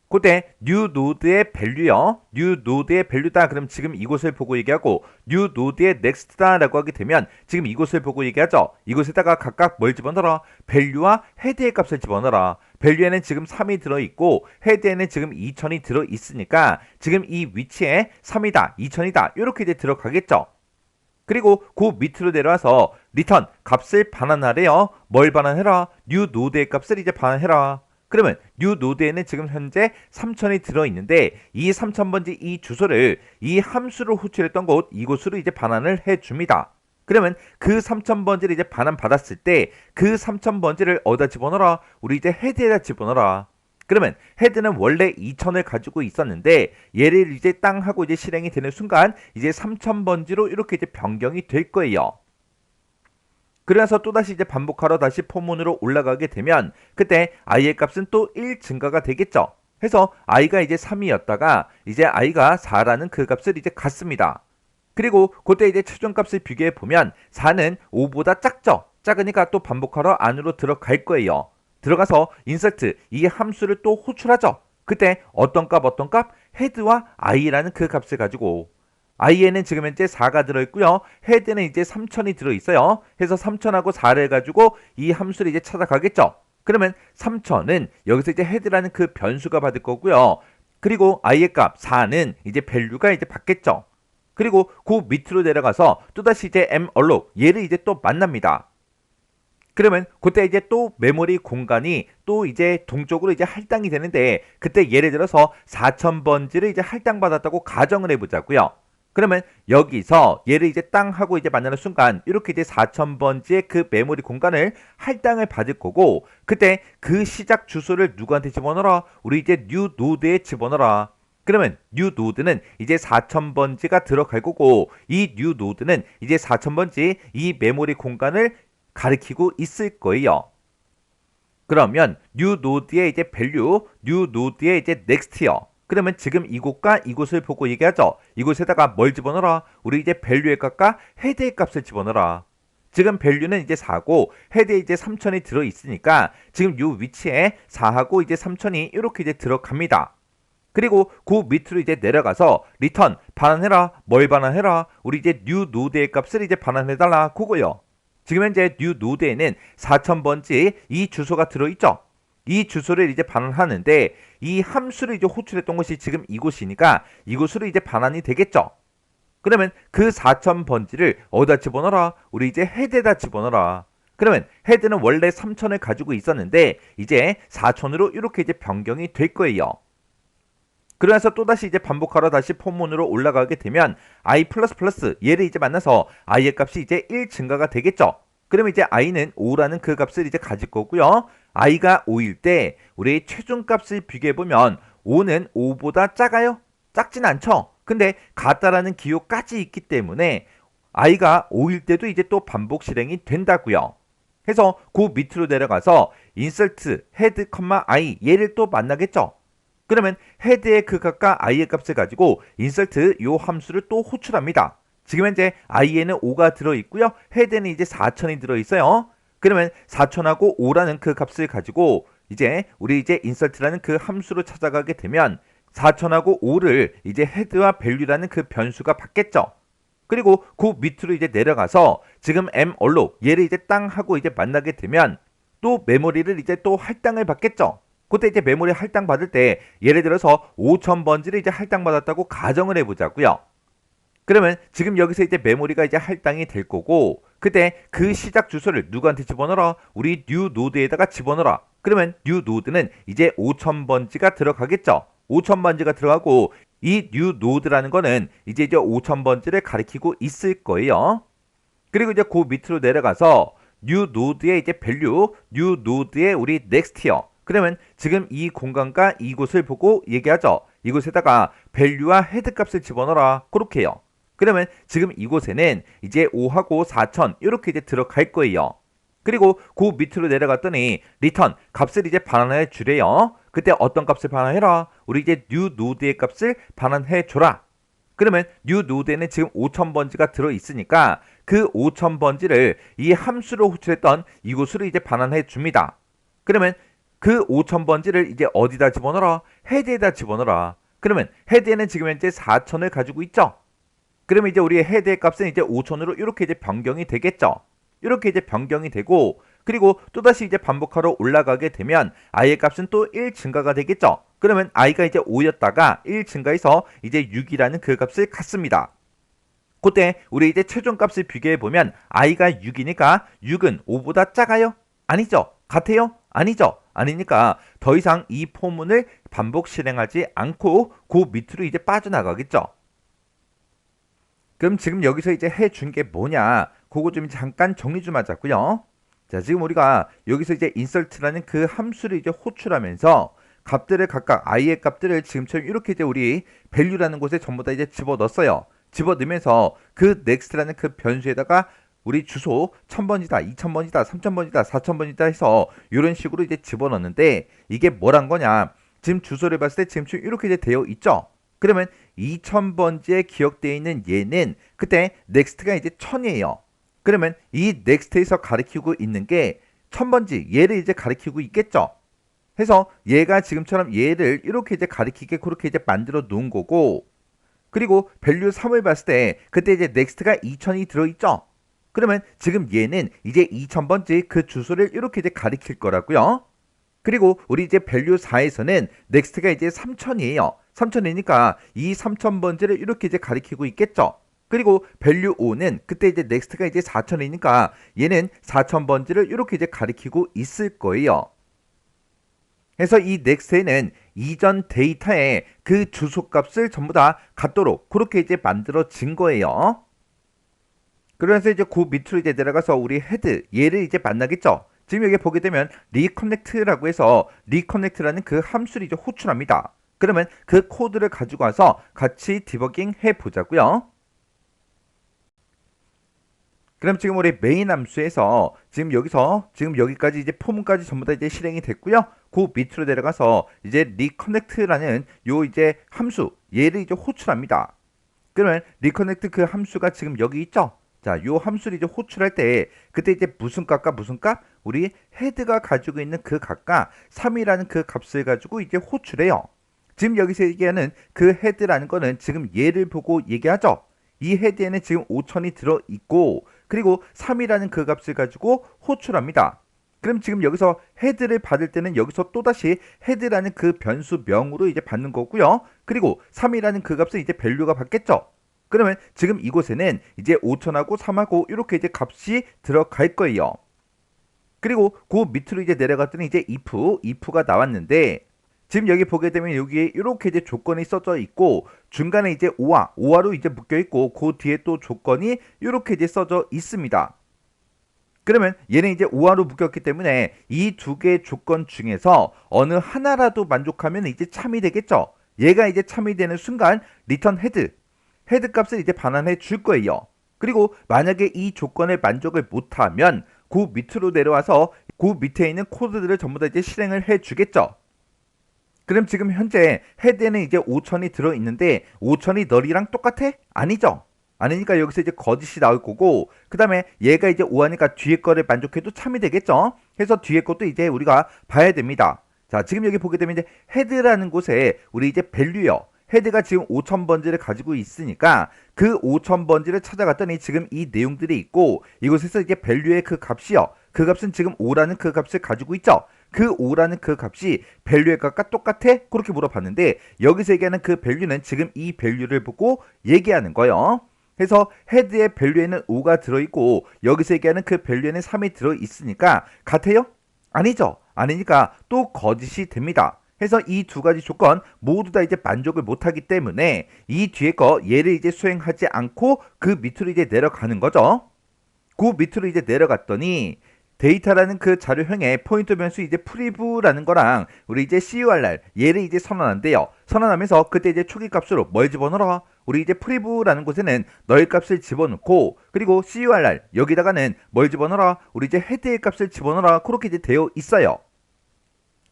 그때 new node의 value요. new node의 value다. 그럼 지금 이곳을 보고 얘기하고 new node의 next다라고 하게 되면 지금 이곳을 보고 얘기하죠. 이곳에다가 각각 뭘 집어넣어라? value와 head의 값을 집어넣어라. value에는 지금 3이 들어있고 head에는 지금 2000이 들어있으니까 지금 이 위치에 3이다, 2000이다 이렇게 이제 들어가겠죠. 그리고 그 밑으로 내려와서 return 값을 반환하래요. 뭘 반환해라? new node의 값을 이제 반환해라. 그러면 new node에는 지금 현재 3000이 들어있는데 이 3000번지 이 주소를 이 함수를 호출했던 곳 이곳으로 이제 반환을 해줍니다. 그러면 그 3000번지를 이제 반환 받았을 때 그 3000번지를 어디다 집어넣어라? 우리 이제 헤드에다 집어넣어라. 그러면 헤드는 원래 2000을 가지고 있었는데 얘를 이제 땅 하고 이제 실행이 되는 순간 이제 3000번지로 이렇게 이제 변경이 될 거예요. 그래서 또다시 이제 반복하러 다시 포문으로 올라가게 되면 그때 i의 값은 또 1 증가가 되겠죠. 해서 i가 이제 3이었다가 이제 i가 4라는 그 값을 이제 갖습니다. 그리고 그때 이제 최종값을 비교해 보면 4는 5보다 작죠. 작으니까 또 반복하러 안으로 들어갈 거예요. 들어가서 insert 이 함수를 또 호출하죠. 그때 어떤 값 헤드와 i라는 그 값을 가지고 i에는 지금 현재 4가 들어있고요. 헤드는 이제 3000이 들어있어요. 해서 3000하고 4를 가지고 이 함수를 이제 찾아가겠죠. 그러면 3000은 여기서 이제 헤드라는 그 변수가 받을 거고요. 그리고 i의 값 4는 이제 value가 이제 받겠죠. 그리고 그 밑으로 내려가서 또다시 이제 malloc 얘를 이제 또 만납니다. 그러면 그때 이제 또 메모리 공간이 또 이제 동쪽으로 이제 할당이 되는데 그때 예를 들어서 4000번지를 이제 할당받았다고 가정을 해보자고요. 그러면 여기서 얘를 이제 땅 하고 이제 만나는 순간 이렇게 이제 4000번지의 그 메모리 공간을 할당을 받을 거고 그때 그 시작 주소를 누구한테 집어넣어라? 우리 이제 new node에 집어넣어라. 그러면 new node는 이제 4000번지가 들어갈 거고 이 new node는 이제 4000번지 이 메모리 공간을 가리키고 있을 거예요. 그러면 new node의 이제 value, new node의 이제 next요. 그러면 지금 이곳과 이곳을 보고 얘기하죠. 이곳에다가 뭘 집어넣어라? 우리 이제 value의 값과 head의 값을 집어넣어라. 지금 value는 이제 4고 head에 이제 3000이 들어있으니까 지금 이 위치에 4하고 이제 3000이 이렇게 이제 들어갑니다. 그리고 그 밑으로 이제 내려가서 return 반환해라. 뭘 반환해라? 우리 이제 new node의 값을 이제 반환해달라. 그거요. 지금 현재 new node에는 4000번지 이 주소가 들어있죠. 이 주소를 이제 반환하는데 이 함수를 이제 호출했던 곳이 지금 이곳이니까 이곳으로 이제 반환이 되겠죠. 그러면 그 4000번지를 어디다 집어넣어라? 우리 이제 헤드에다 집어넣어라. 그러면 헤드는 원래 3000을 가지고 있었는데 이제 4000으로 이렇게 이제 변경이 될 거예요. 그래서 또다시 이제 반복하러 다시 포문으로 올라가게 되면 i++ 얘를 이제 만나서 i의 값이 이제 1 증가가 되겠죠. 그러면 이제 i는 5라는 그 값을 이제 가질 거고요. i가 5일 때 우리 최종값을 비교해보면 5는 5보다 작아요? 작진 않죠? 근데 같다라는 기호까지 있기 때문에 i가 5일 때도 이제 또 반복 실행이 된다고요. 해서 그 밑으로 내려가서 insert head, i 얘를 또 만나겠죠? 그러면 헤드의 그 값과 i의 값을 가지고 insert 요 함수를 또 호출합니다. 지금 현재 i에는 5가 들어있고요. 헤드에는 이제 4000이 들어있어요. 그러면 4000하고 5라는 그 값을 가지고 이제 우리 이제 insert라는 그 함수로 찾아가게 되면 4000하고 5를 이제 head와 value라는 그 변수가 받겠죠. 그리고 그 밑으로 이제 내려가서 지금 malloc 얘를 이제 땅 하고 이제 만나게 되면 또 메모리를 이제 또 할당을 받겠죠. 그때 이제 메모리 할당 받을 때 예를 들어서 5000번지를 이제 할당 받았다고 가정을 해보자고요. 그러면 지금 여기서 이제 메모리가 이제 할당이 될 거고 그때 그 시작 주소를 누구한테 집어넣어라? 우리 new node에다가 집어넣어라. 그러면 new node는 이제 5000번지가 들어가겠죠. 5000번지가 들어가고 이 new node라는 거는 이제 5000번지를 가리키고 있을 거예요. 그리고 이제 그 밑으로 내려가서 new node의 이제 value, new node의 우리 next요. 그러면 지금 이 공간과 이곳을 보고 얘기하죠. 이곳에다가 value와 head 값을 집어넣어라. 그렇게요. 그러면 지금 이곳에는 이제 5하고 4000 이렇게 이제 들어갈 거예요. 그리고 그 밑으로 내려갔더니 return 값을 이제 반환해 주래요. 그때 어떤 값을 반환해라? 우리 이제 new node의 값을 반환해 줘라. 그러면 new node에는 지금 5000번지가 들어있으니까 그 5000번지를 이 함수로 호출했던 이곳으로 이제 반환해 줍니다. 그러면 그 5000번지를 이제 어디다 집어넣어라? 헤드에다 집어넣어라. 그러면 헤드에는 지금 현재 4000을 가지고 있죠. 그러면 이제 우리의 헤드의 값은 이제 5000으로 이렇게 이제 변경이 되겠죠. 이렇게 이제 변경이 되고, 그리고 또다시 이제 반복하러 올라가게 되면 i의 값은 또 1 증가가 되겠죠. 그러면 i가 이제 5였다가 1 증가해서 이제 6이라는 그 값을 갖습니다. 그때 우리 이제 최종 값을 비교해 보면 i가 6이니까 6은 5보다 작아요? 아니죠. 같아요? 아니죠. 아니니까 더 이상 이 포문을 반복 실행하지 않고 그 밑으로 이제 빠져나가겠죠. 그럼 지금 여기서 이제 해준 게 뭐냐? 그거 좀 잠깐 정리 좀 하자고요. 자, 지금 우리가 여기서 이제 insert라는 그 함수를 이제 호출하면서 값들을 각각 i의 값들을 지금처럼 이렇게 이제 우리 value라는 곳에 전부 다 이제 집어넣었어요. 집어넣으면서 그 next라는 그 변수에다가 우리 주소 1000번이다, 2000번이다, 3000번이다, 4000번이다 해서 이런 식으로 이제 집어넣는데 이게 뭐란 거냐? 지금 주소를 봤을 때 지금 이렇게 이제 되어 있죠. 그러면 2000번지에 기억되어 있는 얘는 그때 next가 이제 1000이에요. 그러면 이 next에서 가리키고 있는 게 1000번지 얘를 이제 가리키고 있겠죠. 해서 얘가 지금처럼 얘를 이렇게 이제 가리키게 그렇게 이제 만들어 놓은 거고, 그리고 value 3을 봤을 때 그때 이제 next가 2000이 들어있죠. 그러면 지금 얘는 이제 2000번지 그 주소를 이렇게 이제 가리킬 거라고요. 그리고 우리 이제 value 4에서는 next가 이제 3000이에요. 3000이니까 이 3000번지를 이렇게 이제 가리키고 있겠죠. 그리고 value 5는 그때 이제 next가 이제 4000이니까 얘는 4000번지를 이렇게 이제 가리키고 있을 거예요. 그래서 이 next에는 이전 데이터의 그 주소값을 전부 다 갖도록 그렇게 이제 만들어진 거예요. 그래서 이제 그 밑으로 이제 내려가서 우리 헤드 얘를 이제 만나겠죠. 지금 여기 보게 되면 reconnect라고 해서 reconnect라는 그 함수를 이제 호출합니다. 그러면 그 코드를 가지고 와서 같이 디버깅 해 보자고요. 그럼 지금 우리 메인 함수에서 지금 여기서 지금 여기까지 이제 포문까지 전부 다 이제 실행이 됐고요. 그 밑으로 내려가서 이제 reconnect라는 요 이제 함수 얘를 이제 호출합니다. 그러면 reconnect 그 함수가 지금 여기 있죠. 자, 요 함수를 이제 호출할 때 그때 이제 무슨 값과 무슨 값? 우리 헤드가 가지고 있는 그 값과 3이라는 그 값을 가지고 이제 호출해요. 지금 여기서 얘기하는 그 헤드라는 거는 지금 얘를 보고 얘기하죠. 이 헤드에는 지금 5000이 들어있고 그리고 3이라는 그 값을 가지고 호출합니다. 그럼 지금 여기서 헤드를 받을 때는 여기서 또다시 헤드라는 그 변수명으로 이제 받는 거고요. 그리고 3이라는 그 값을 이제 밸류가 받겠죠. 그러면 지금 이곳에는 이제 5000하고 3하고 이렇게 이제 값이 들어갈 거예요. 그리고 그 밑으로 이제 내려갔더니 이제 if가 나왔는데 지금 여기 보게 되면 여기에 이렇게 이제 조건이 써져 있고 중간에 이제 오화로 이제 묶여 있고 그 뒤에 또 조건이 이렇게 이제 써져 있습니다. 그러면 얘는 이제 오화로 묶였기 때문에 이 두 개의 조건 중에서 어느 하나라도 만족하면 이제 참이 되겠죠. 얘가 이제 참이 되는 순간 return 헤드 값을 이제 반환해 줄 거예요. 그리고 만약에 이 조건에 만족을 못하면 그 밑으로 내려와서 그 밑에 있는 코드들을 전부 다 이제 실행을 해 주겠죠. 그럼 지금 현재 헤드에는 이제 5000이 들어있는데 5000이 널이랑 똑같아? 아니죠. 아니니까 여기서 이제 거짓이 나올 거고 그 다음에 얘가 이제 5하니까 뒤에 거를 만족해도 참이 되겠죠. 그래서 뒤에 것도 이제 우리가 봐야 됩니다. 자, 지금 여기 보게 되면 이제 헤드라는 곳에 우리 이제 밸류요. 헤드가 지금 5000번지를 가지고 있으니까 그 5000번지를 찾아갔더니 지금 이 내용들이 있고 이곳에서 이제 밸류의 그 값이요. 그 값은 지금 5라는 그 값을 가지고 있죠. 그 5라는 그 값이 밸류의 값과 똑같아? 그렇게 물어봤는데 여기서 얘기하는 그 밸류는 지금 이 밸류를 보고 얘기하는 거예요. 그래서 헤드의 밸류에는 5가 들어있고 여기서 얘기하는 그 밸류에는 3이 들어있으니까 같아요? 아니죠. 아니니까 또 거짓이 됩니다. 해서 이 두 가지 조건 모두 다 이제 만족을 못하기 때문에 이 뒤에 거 얘를 이제 수행하지 않고 그 밑으로 이제 내려가는 거죠. 그 밑으로 이제 내려갔더니 데이터라는 그 자료형의 포인터 변수 이제 프리브라는 거랑 우리 이제 CURL 얘를 이제 선언한대요. 선언하면서 그때 이제 초기 값으로 뭘 집어넣어라? 우리 이제 프리브라는 곳에는 널 값을 집어넣고 그리고 CURL 여기다가는 뭘 집어넣어라? 우리 이제 헤드의 값을 집어넣어라. 그렇게 이제 되어 있어요.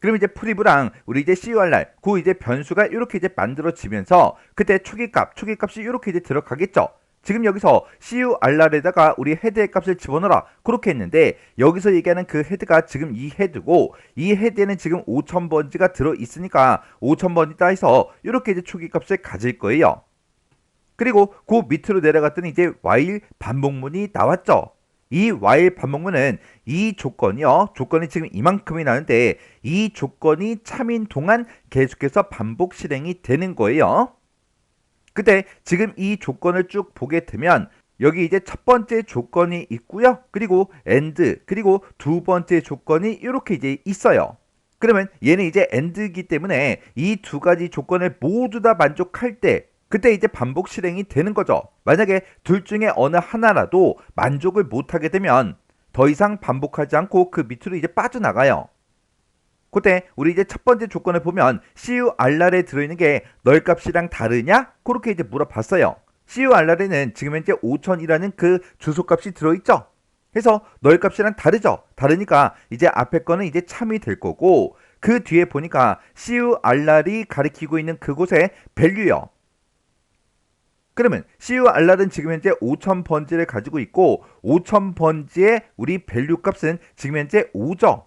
그럼 이제 프리브랑 우리 이제 CURR 그 이제 변수가 이렇게 이제 만들어지면서 그때 초기값이 이렇게 이제 들어가겠죠. 지금 여기서 CURR에다가 우리 헤드의 값을 집어넣어라 그렇게 했는데 여기서 얘기하는 그 헤드가 지금 이 헤드고 이 헤드에는 지금 5000번지가 들어있으니까 5000번지다 해서 이렇게 이제 초기값을 가질 거예요. 그리고 그 밑으로 내려갔더니 이제 while 반복문이 나왔죠. 이 while 반복문은 이 조건이 지금 이만큼이 나는데 이 조건이 참인 동안 계속해서 반복 실행이 되는 거예요. 근데 지금 이 조건을 쭉 보게 되면 여기 이제 첫 번째 조건이 있고요. 그리고 and 그리고 두 번째 조건이 이렇게 이제 있어요. 그러면 얘는 이제 and이기 때문에 이 두 가지 조건을 모두 다 만족할 때 그때 이제 반복 실행이 되는 거죠. 만약에 둘 중에 어느 하나라도 만족을 못하게 되면 더 이상 반복하지 않고 그 밑으로 이제 빠져나가요. 그때 우리 이제 첫 번째 조건을 보면 CURR에 들어있는 게 널 값이랑 다르냐? 그렇게 이제 물어봤어요. CURR에는 지금 현재 5000이라는 그 주소값이 들어있죠. 해서 널 값이랑 다르죠. 다르니까 이제 앞에 거는 이제 참이 될 거고 그 뒤에 보니까 CURR이 가리키고 있는 그곳에 value요. 그러면 CURR은 지금 현재 5000번지를 가지고 있고 5000번지의 우리 value 값은 지금 현재 5죠.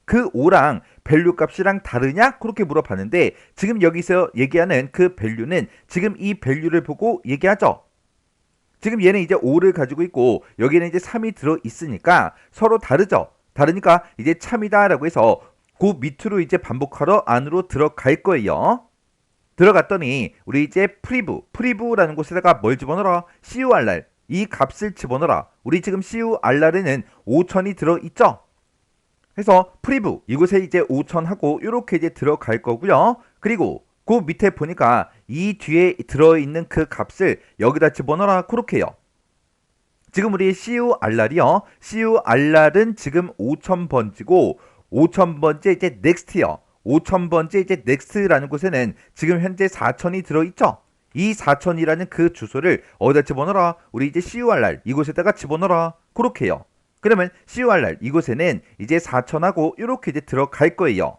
그 5랑 밸류 값이랑 다르냐? 그렇게 물어봤는데 지금 여기서 얘기하는 그 밸류는 지금 이 밸류를 보고 얘기하죠. 지금 얘는 이제 5를 가지고 있고 여기는 이제 3이 들어있으니까 서로 다르죠. 다르니까 이제 참이다 라고 해서 그 밑으로 이제 반복하러 안으로 들어갈 거예요. 들어갔더니 우리 이제 프리브라는 곳에다가 뭘 집어넣어라? CURR 이 값을 집어넣어라. 우리 지금 CURR에는 5000이 들어있죠. 해서 프리브 이곳에 이제 5000하고 이렇게 이제 들어갈 거고요. 그리고 그 밑에 보니까 이 뒤에 들어있는 그 값을 여기다 집어넣어라 그렇게 해요. 지금 우리 CURR이요. CURR은 지금 5000번지고 5000번째 이제 넥스트요. 5000번째 이제 넥스트라는 곳에는 지금 현재 4000이 들어있죠. 이 4000이라는 그 주소를 어디다 집어넣어라? 우리 이제 CURR 이곳에다가 집어넣어라 그렇게 해요. 그러면 CURR 이곳에는 이제 4000하고 이렇게 이제 들어갈 거예요.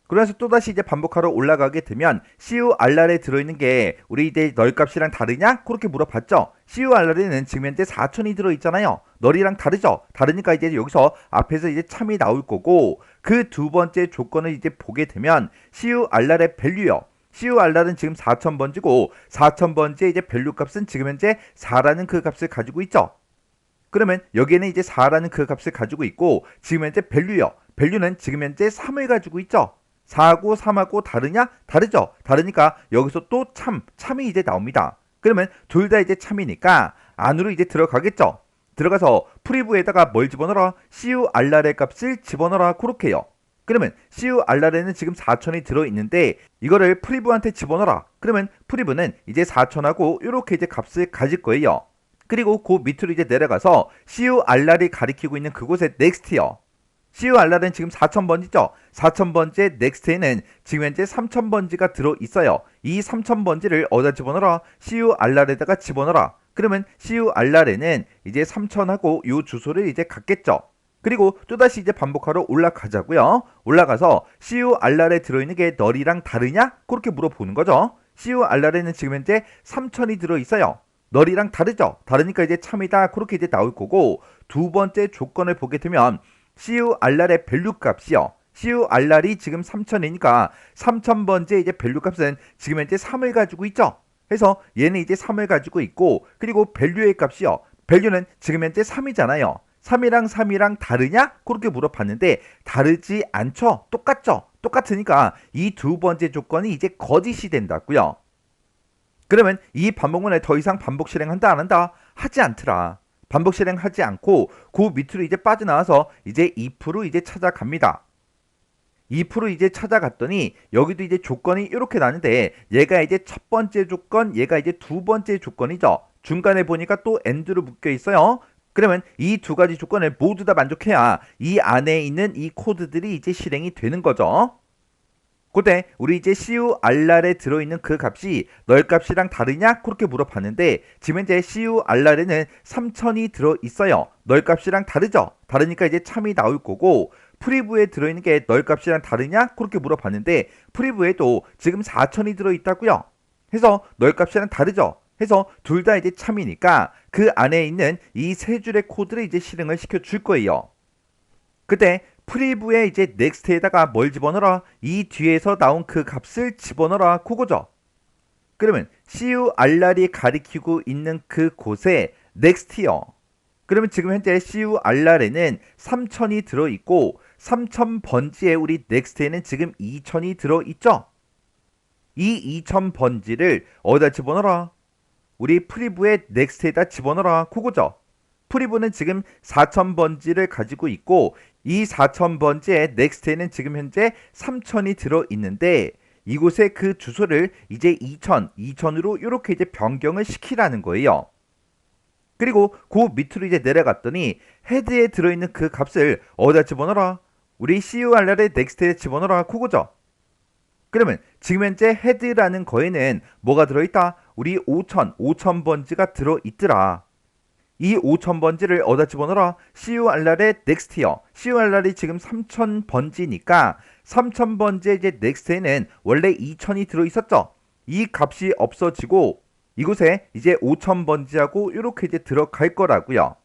그래서 또다시 이제 반복하러 올라가게 되면 CURR에 들어있는 게 우리 이제 널 값이랑 다르냐? 그렇게 물어봤죠. CURR에는 지금 현재 4000이 들어있잖아요. 널이랑 다르죠. 다르니까 이제 여기서 앞에서 이제 참이 나올 거고 그 두 번째 조건을 이제 보게 되면 CURR의 value요. CURR은 지금 4000번지고 4000번지의 이제 밸류 값은 지금 현재 4라는 그 값을 가지고 있죠. 그러면 여기에는 이제 4라는 그 값을 가지고 있고 지금 현재 value요. value는 지금 현재 3을 가지고 있죠. 4하고 3하고 다르냐? 다르죠. 다르니까 여기서 또 참이 이제 나옵니다. 그러면 둘 다 이제 참이니까 안으로 이제 들어가겠죠. 들어가서 프리브에다가 뭘 집어넣어라? CURR의 값을 집어넣어라 그렇게 해요. 그러면 CURR에는 지금 4000이 들어있는데 이거를 프리브한테 집어넣어라. 그러면 프리브는 이제 4000하고 이렇게 이제 값을 가질 거예요. 그리고 그 밑으로 이제 내려가서 CURR이 가리키고 있는 그곳에 넥스트요. CURR은 지금 4000번지죠. 4000번지의 넥스트에는 지금 현재 3000번지가 들어있어요. 이 3000번지를 어디다 집어넣어라? CURR에다가 집어넣어라. 그러면 CURR에는 이제 3000하고 이 주소를 이제 갖겠죠. 그리고 또다시 이제 반복하러 올라가자고요. 올라가서 CURR에 들어있는 게 널이랑 다르냐? 그렇게 물어보는 거죠. CURR에는 지금 현재 3000이 들어있어요. 널이랑 다르죠? 다르니까 이제 참이다 그렇게 이제 나올 거고 두 번째 조건을 보게 되면 CURR의 밸류 값이요. CURR이 지금 3000이니까 3000번째 이제 밸류 값은 지금 현재 3을 가지고 있죠. 해서 얘는 이제 3을 가지고 있고 그리고 밸류의 값이요. 밸류는 지금 현재 3이잖아요. 3이랑 다르냐? 그렇게 물어봤는데 다르지 않죠? 똑같죠? 똑같으니까 이 두 번째 조건이 이제 거짓이 된다고요. 그러면 이 반복문에 더 이상 반복 실행한다 안 한다? 하지 않더라. 반복 실행하지 않고 그 밑으로 이제 빠져나와서 이제 if 이제 찾아갑니다. if 이제 찾아갔더니 여기도 이제 조건이 이렇게 나는데 얘가 이제 첫 번째 조건, 얘가 이제 두 번째 조건이죠. 중간에 보니까 또 and로 묶여 있어요. 그러면 이 두 가지 조건을 모두 다 만족해야 이 안에 있는 이 코드들이 이제 실행이 되는 거죠. 그때 우리 이제 CURR에 들어있는 그 값이 널 값이랑 다르냐? 그렇게 물어봤는데 지금 현재 CURR에는 3000이 들어있어요. 널 값이랑 다르죠? 다르니까 이제 참이 나올 거고 프리브에 들어있는 게 널 값이랑 다르냐? 그렇게 물어봤는데 프리브에도 지금 4천이 들어있다고요. 해서 널 값이랑 다르죠. 해서 둘 다 이제 참이니까 그 안에 있는 이 세 줄의 코드를 이제 실행을 시켜 줄 거예요. 그때 프리브에 이제 넥스트에다가 뭘 집어넣어라? 이 뒤에서 나온 그 값을 집어넣어라. 그거죠. 그러면 CURR이 가리키고 있는 그 곳에 넥스트요. 그러면 지금 현재 CURR에는 3000이 들어있고 3000번지에 우리 넥스트에는 지금 2000이 들어있죠. 이 2000번지를 어디다 집어넣어라? 우리 프리브의 넥스트에다 집어넣어라. 그거죠. 프리브는 지금 4000번지를 가지고 있고 이 4000번지의 넥스트에는 지금 현재 3000이 들어있는데 이곳에 그 주소를 이제 2000으로 이렇게 이제 변경을 시키라는 거예요. 그리고 그 밑으로 이제 내려갔더니 헤드에 들어있는 그 값을 어디다 집어넣어라? 우리 CURR의 넥스트에 집어넣어라. 그거죠. 그러면 지금 현재 헤드라는 거에는 뭐가 들어있다? 우리 5000번지가 들어있더라. 이 5000번지를 어디다 집어넣어라? CURR의 넥스트요. CURR이 지금 3000번지니까 3000번지의 이제 넥스트에는 원래 2000이 들어있었죠. 이 값이 없어지고 이곳에 이제 5000번지하고 이렇게 이제 들어갈 거라고요.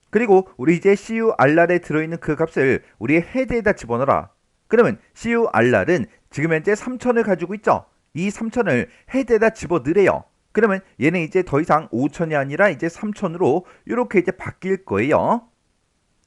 그리고 우리 이제 CURR에 들어있는 그 값을 우리 헤드에다 집어넣어라. 그러면 CURR은 지금 현재 3000을 가지고 있죠. 이 3000을 헤드에다 집어넣으래요. 그러면 얘는 이제 더 이상 5000이 아니라 이제 3000으로 이렇게 이제 바뀔 거예요.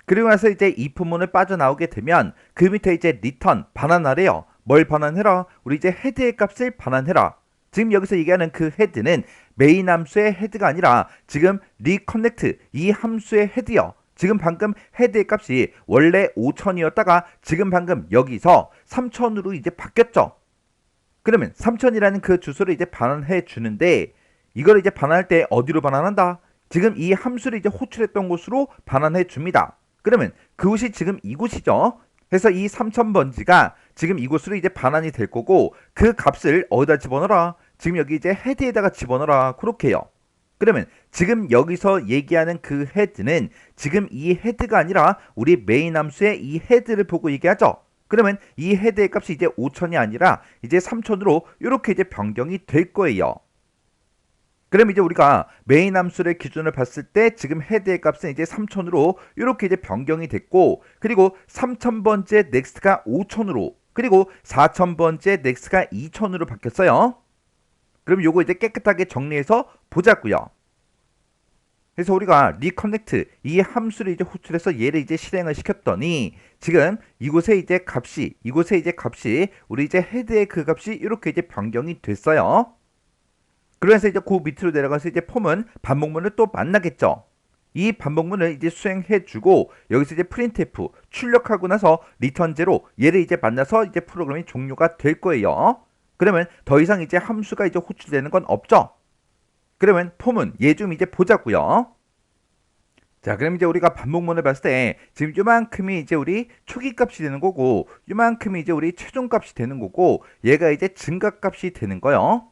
그리고 나서 이제 if문을 빠져나오게 되면 그 밑에 이제 return 반환하래요. 뭘 반환해라? 우리 이제 헤드의 값을 반환해라. 지금 여기서 얘기하는 그 헤드는 메인 함수의 헤드가 아니라 지금 reconnect 이 함수의 헤드요. 지금 방금 헤드의 값이 원래 5000이었다가 지금 방금 여기서 3000으로 이제 바뀌었죠. 그러면 3000이라는 그 주소를 이제 반환해 주는데 이걸 이제 반환할 때 어디로 반환한다? 지금 이 함수를 이제 호출했던 곳으로 반환해 줍니다. 그러면 그곳이 지금 이곳이죠. 그래서 이 3000번지가 지금 이곳으로 이제 반환이 될 거고 그 값을 어디다 집어넣어라? 지금 여기 이제 헤드에다가 집어넣어라. 그렇게요. 그러면 지금 여기서 얘기하는 그 헤드는 지금 이 헤드가 아니라 우리 메인 함수의 이 헤드를 보고 얘기하죠. 그러면 이 헤드의 값이 이제 5000이 아니라 이제 3000으로 이렇게 이제 변경이 될 거예요. 그럼 이제 우리가 메인 함수의 기준을 봤을 때 지금 헤드의 값은 이제 3000으로 이렇게 이제 변경이 됐고 그리고 3000번째 넥스트가 5000으로 그리고 4000번째 넥스트가 2000으로 바뀌었어요. 그럼 요거 이제 깨끗하게 정리해서 보자고요. 그래서 우리가 reconnect 이 함수를 이제 호출해서 얘를 이제 실행을 시켰더니 지금 이곳에 이제 값이 우리 이제 헤드의 그 값이 이렇게 이제 변경이 됐어요. 그래서 이제 그 밑으로 내려가서 이제 폼은 반복문을 또 만나겠죠. 이 반복문을 이제 수행해주고 여기서 이제 printf 출력하고 나서 return 0 얘를 이제 만나서 이제 프로그램이 종료가 될 거예요. 그러면 더 이상 이제 함수가 이제 호출되는 건 없죠. 그러면 폼은 얘 좀 이제 보자고요. 자, 그럼 이제 우리가 반복문을 봤을 때 지금 요만큼이 이제 우리 초기 값이 되는 거고 요만큼이 이제 우리 최종 값이 되는 거고 얘가 이제 증가 값이 되는 거요.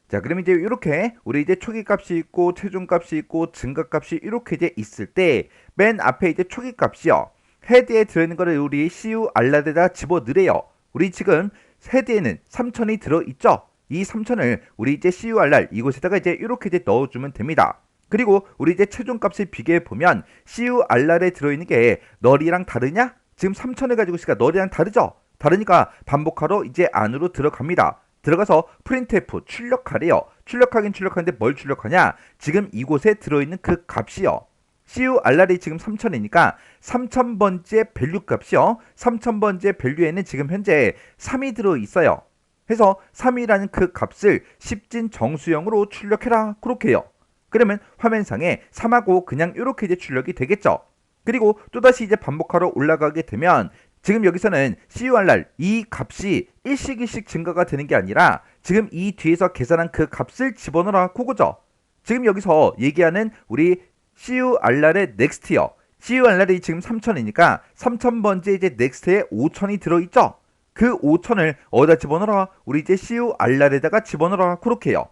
자, 그럼 이제 이렇게 우리 이제 초기 값이 있고 최종 값이 있고 증가 값이 이렇게 이제 있을 때 맨 앞에 이제 초기 값이요. 헤드에 들어있는 거를 우리 CURR에다 집어넣으래요. 우리 지금 헤드에는 3000이 들어있죠. 이 3000을 우리 이제 CURR 이곳에다가 이제 이렇게 이제 넣어주면 됩니다. 그리고 우리 이제 최종 값을 비교해 보면 CURR에 들어있는 게 널이랑 다르냐? 지금 3000을 가지고 있으니까 널이랑 다르죠? 다르니까 반복하러 이제 안으로 들어갑니다. 들어가서 printf 출력하래요. 출력하긴 출력하는데 뭘 출력하냐? 지금 이곳에 들어있는 그 값이요. CURR이 지금 3000이니까 3000번째 밸류 값이요. 3000번째 밸류에는 지금 현재 3이 들어있어요. 해서 3이라는 그 값을 10진 정수형으로 출력해라. 그렇게 해요. 그러면 화면상에 3하고 그냥 이렇게 이제 출력이 되겠죠. 그리고 또다시 이제 반복하러 올라가게 되면 지금 여기서는 CURR 이 값이 일씩 증가가 되는 게 아니라 지금 이 뒤에서 계산한 그 값을 집어넣어라. 그거죠. 지금 여기서 얘기하는 우리 CURR의 넥스트요. CURR이 지금 3000이니까 3000번째 이제 넥스트에 5000이 들어있죠. 그 5000을 어디다 집어넣어라? 우리 이제 CURR에다가 집어넣어라. 그렇게 해요.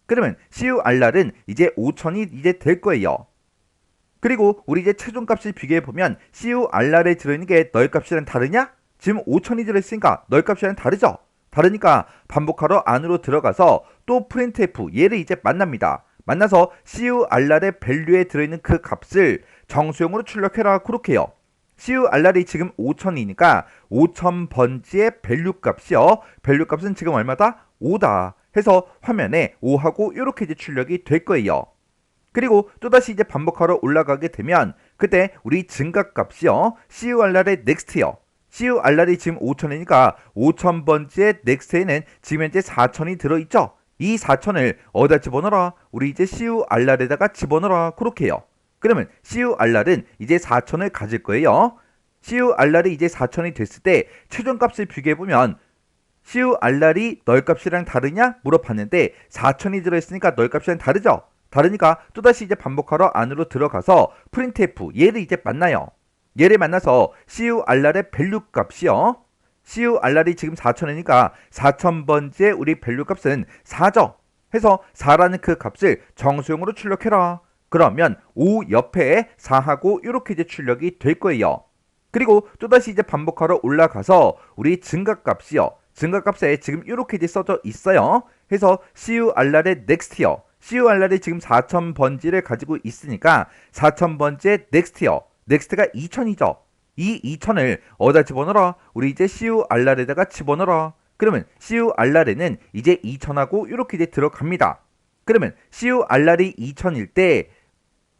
그러면 CURR은 이제 5000이 이제 될 거예요. 그리고 우리 이제 최종값을 비교해보면 CUR에 들어있는 게 너의 값이랑 다르냐? 지금 5천이 들어있으니까 너의 값이랑 다르죠? 다르니까 반복하러 안으로 들어가서 또 printf 얘를 이제 만납니다. 만나서 CUR의 밸류에 들어있는 그 값을 정수용으로 출력해라 그렇게요. CUR이 지금 5천이니까 5,000번지의 밸류 값이요. 밸류 값은 지금 얼마다? 5다. 해서 화면에 5하고 이렇게 이제 출력이 될 거예요. 그리고 또다시 이제 반복하러 올라가게 되면 그때 우리 증가값이요. CUR의 next요. CUR이 지금 5,000이니까 5,000번지의 next에는 지금 현재 4,000이 들어있죠. 이 4,000을 어디다 집어넣어라? 우리 이제 CUR에다가 집어넣어라 그렇게요. 그러면 CUR은 이제 4,000을 가질 거예요. CUR이 이제 4,000이 됐을 때 최종값을 비교해보면 CUR이 널 값이랑 다르냐? 물어봤는데 4,000이 들어있으니까 널 값이랑 다르죠? 다르니까 또다시 이제 반복하러 안으로 들어가서 printf 얘를 이제 만나요. 얘를 만나서 CUR의 밸류 값이요. CUR이 지금 4,000이니까 4,000번지의 우리 밸류 값은 4죠. 해서 4라는 그 값을 정수용으로 출력해라. 그러면 5 옆에 4하고 이렇게 이제 출력이 될 거예요. 그리고 또다시 이제 반복하러 올라가서 우리 증가값이요. 증가값에 지금 이렇게 이제 써져 있어요. 해서 CUR의 next요. CUR이 지금 4,000번지를 가지고 있으니까 4,000번지의 next요. next가 2,000이죠. 이 2,000을 어디다 집어넣어라? 우리 이제 CUR에다가 집어넣어라. 그러면 CUR에는 이제 2,000하고 이렇게 이제 들어갑니다. 그러면 CUR이 2,000일 때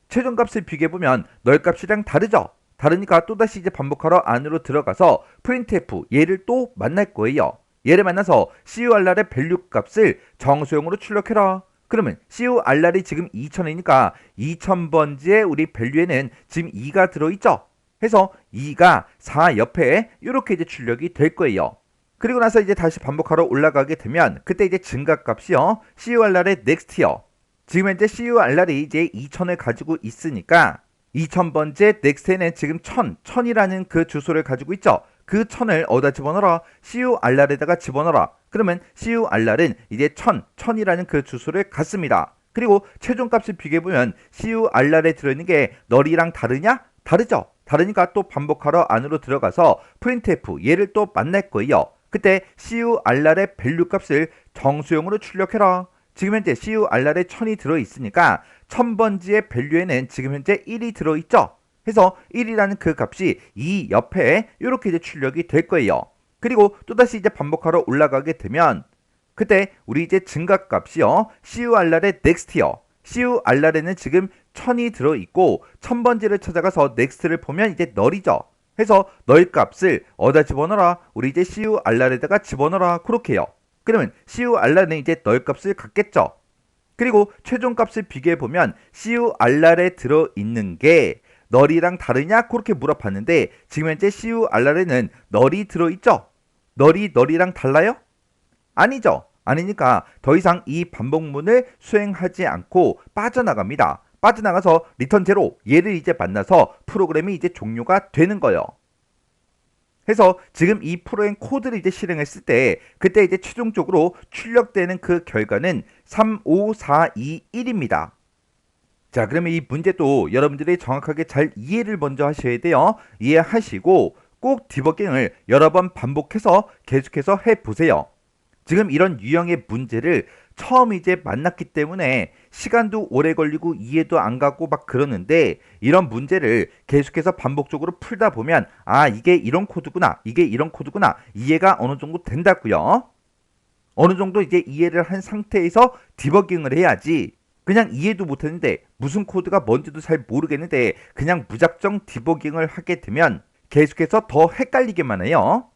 최종값을 비교해보면 널 값이랑 다르죠? 다르니까 또다시 이제 반복하러 안으로 들어가서 printf 얘를 또 만날 거예요. 얘를 만나서 CUR의 밸류 값을 정수용으로 출력해라. 그러면 CUR이 지금 2,000이니까 2,000번지의 우리 밸류에는 지금 2가 들어있죠? 해서 2가 4 옆에 이렇게 이제 출력이 될 거예요. 그리고 나서 이제 다시 반복하러 올라가게 되면 그때 이제 증가값이요. CUR의 next요. 지금 현재 CUR이 이제 2,000을 가지고 있으니까 2,000번째 next에는 지금 1000이라는 그 주소를 가지고 있죠. 그 1000을 어디다 집어넣어라? CUR에다가 집어넣어라. 그러면 CUR은 이제 1000이라는 그 주소를 갖습니다. 그리고 최종값을 비교해보면 CUR에 들어있는 게 널이랑 다르냐? 다르죠. 다르니까 또 반복하러 안으로 들어가서 printf 얘를 또 만날 거예요. 그때 CUR의 밸류 값을 정수용으로 출력해라. 지금 현재 CUR에 1000이 들어있으니까 1000번지의 밸류에는 지금 현재 1이 들어있죠. 해서 1이라는 그 값이 2 옆에 이렇게 이제 출력이 될 거예요. 그리고 또다시 이제 반복하러 올라가게 되면 그때 우리 이제 증가값이요. CUR의 next요. CUR에는 지금 1000이 들어있고 1000번지를 찾아가서 next를 보면 이제 널이죠. 해서 널 값을 어디다 집어넣어라? 우리 이제 CUR에다가 집어넣어라. 그렇게요. 그러면 CUR는 이제 널 값을 갖겠죠. 그리고 최종값을 비교해보면 CUR에 들어있는 게 널이랑 다르냐? 그렇게 물어봤는데 지금 현재 CUR에는 널이 들어있죠? 널이랑 달라요? 아니죠. 아니니까 더 이상 이 반복문을 수행하지 않고 빠져나갑니다. 빠져나가서 리턴 제로 얘를 이제 만나서 프로그램이 이제 종료가 되는 거예요. 해서 지금 이 프로그램 코드를 이제 실행했을 때 그때 이제 최종적으로 출력되는 그 결과는 3, 5, 4, 2, 1입니다. 자, 그러면 이 문제도 여러분들이 정확하게 잘 이해를 먼저 하셔야 돼요. 이해하시고 꼭 디버깅을 여러 번 반복해서 계속해서 해보세요. 지금 이런 유형의 문제를 처음 이제 만났기 때문에 시간도 오래 걸리고 이해도 안 가고 막 그러는데 이런 문제를 계속해서 반복적으로 풀다 보면 아, 이게 이런 코드구나, 이게 이런 코드구나, 이해가 어느 정도 된다고요. 어느 정도 이제 이해를 한 상태에서 디버깅을 해야지 그냥 이해도 못했는데 무슨 코드가 뭔지도 잘 모르겠는데 그냥 무작정 디버깅을 하게 되면 계속해서 더 헷갈리게만 해요.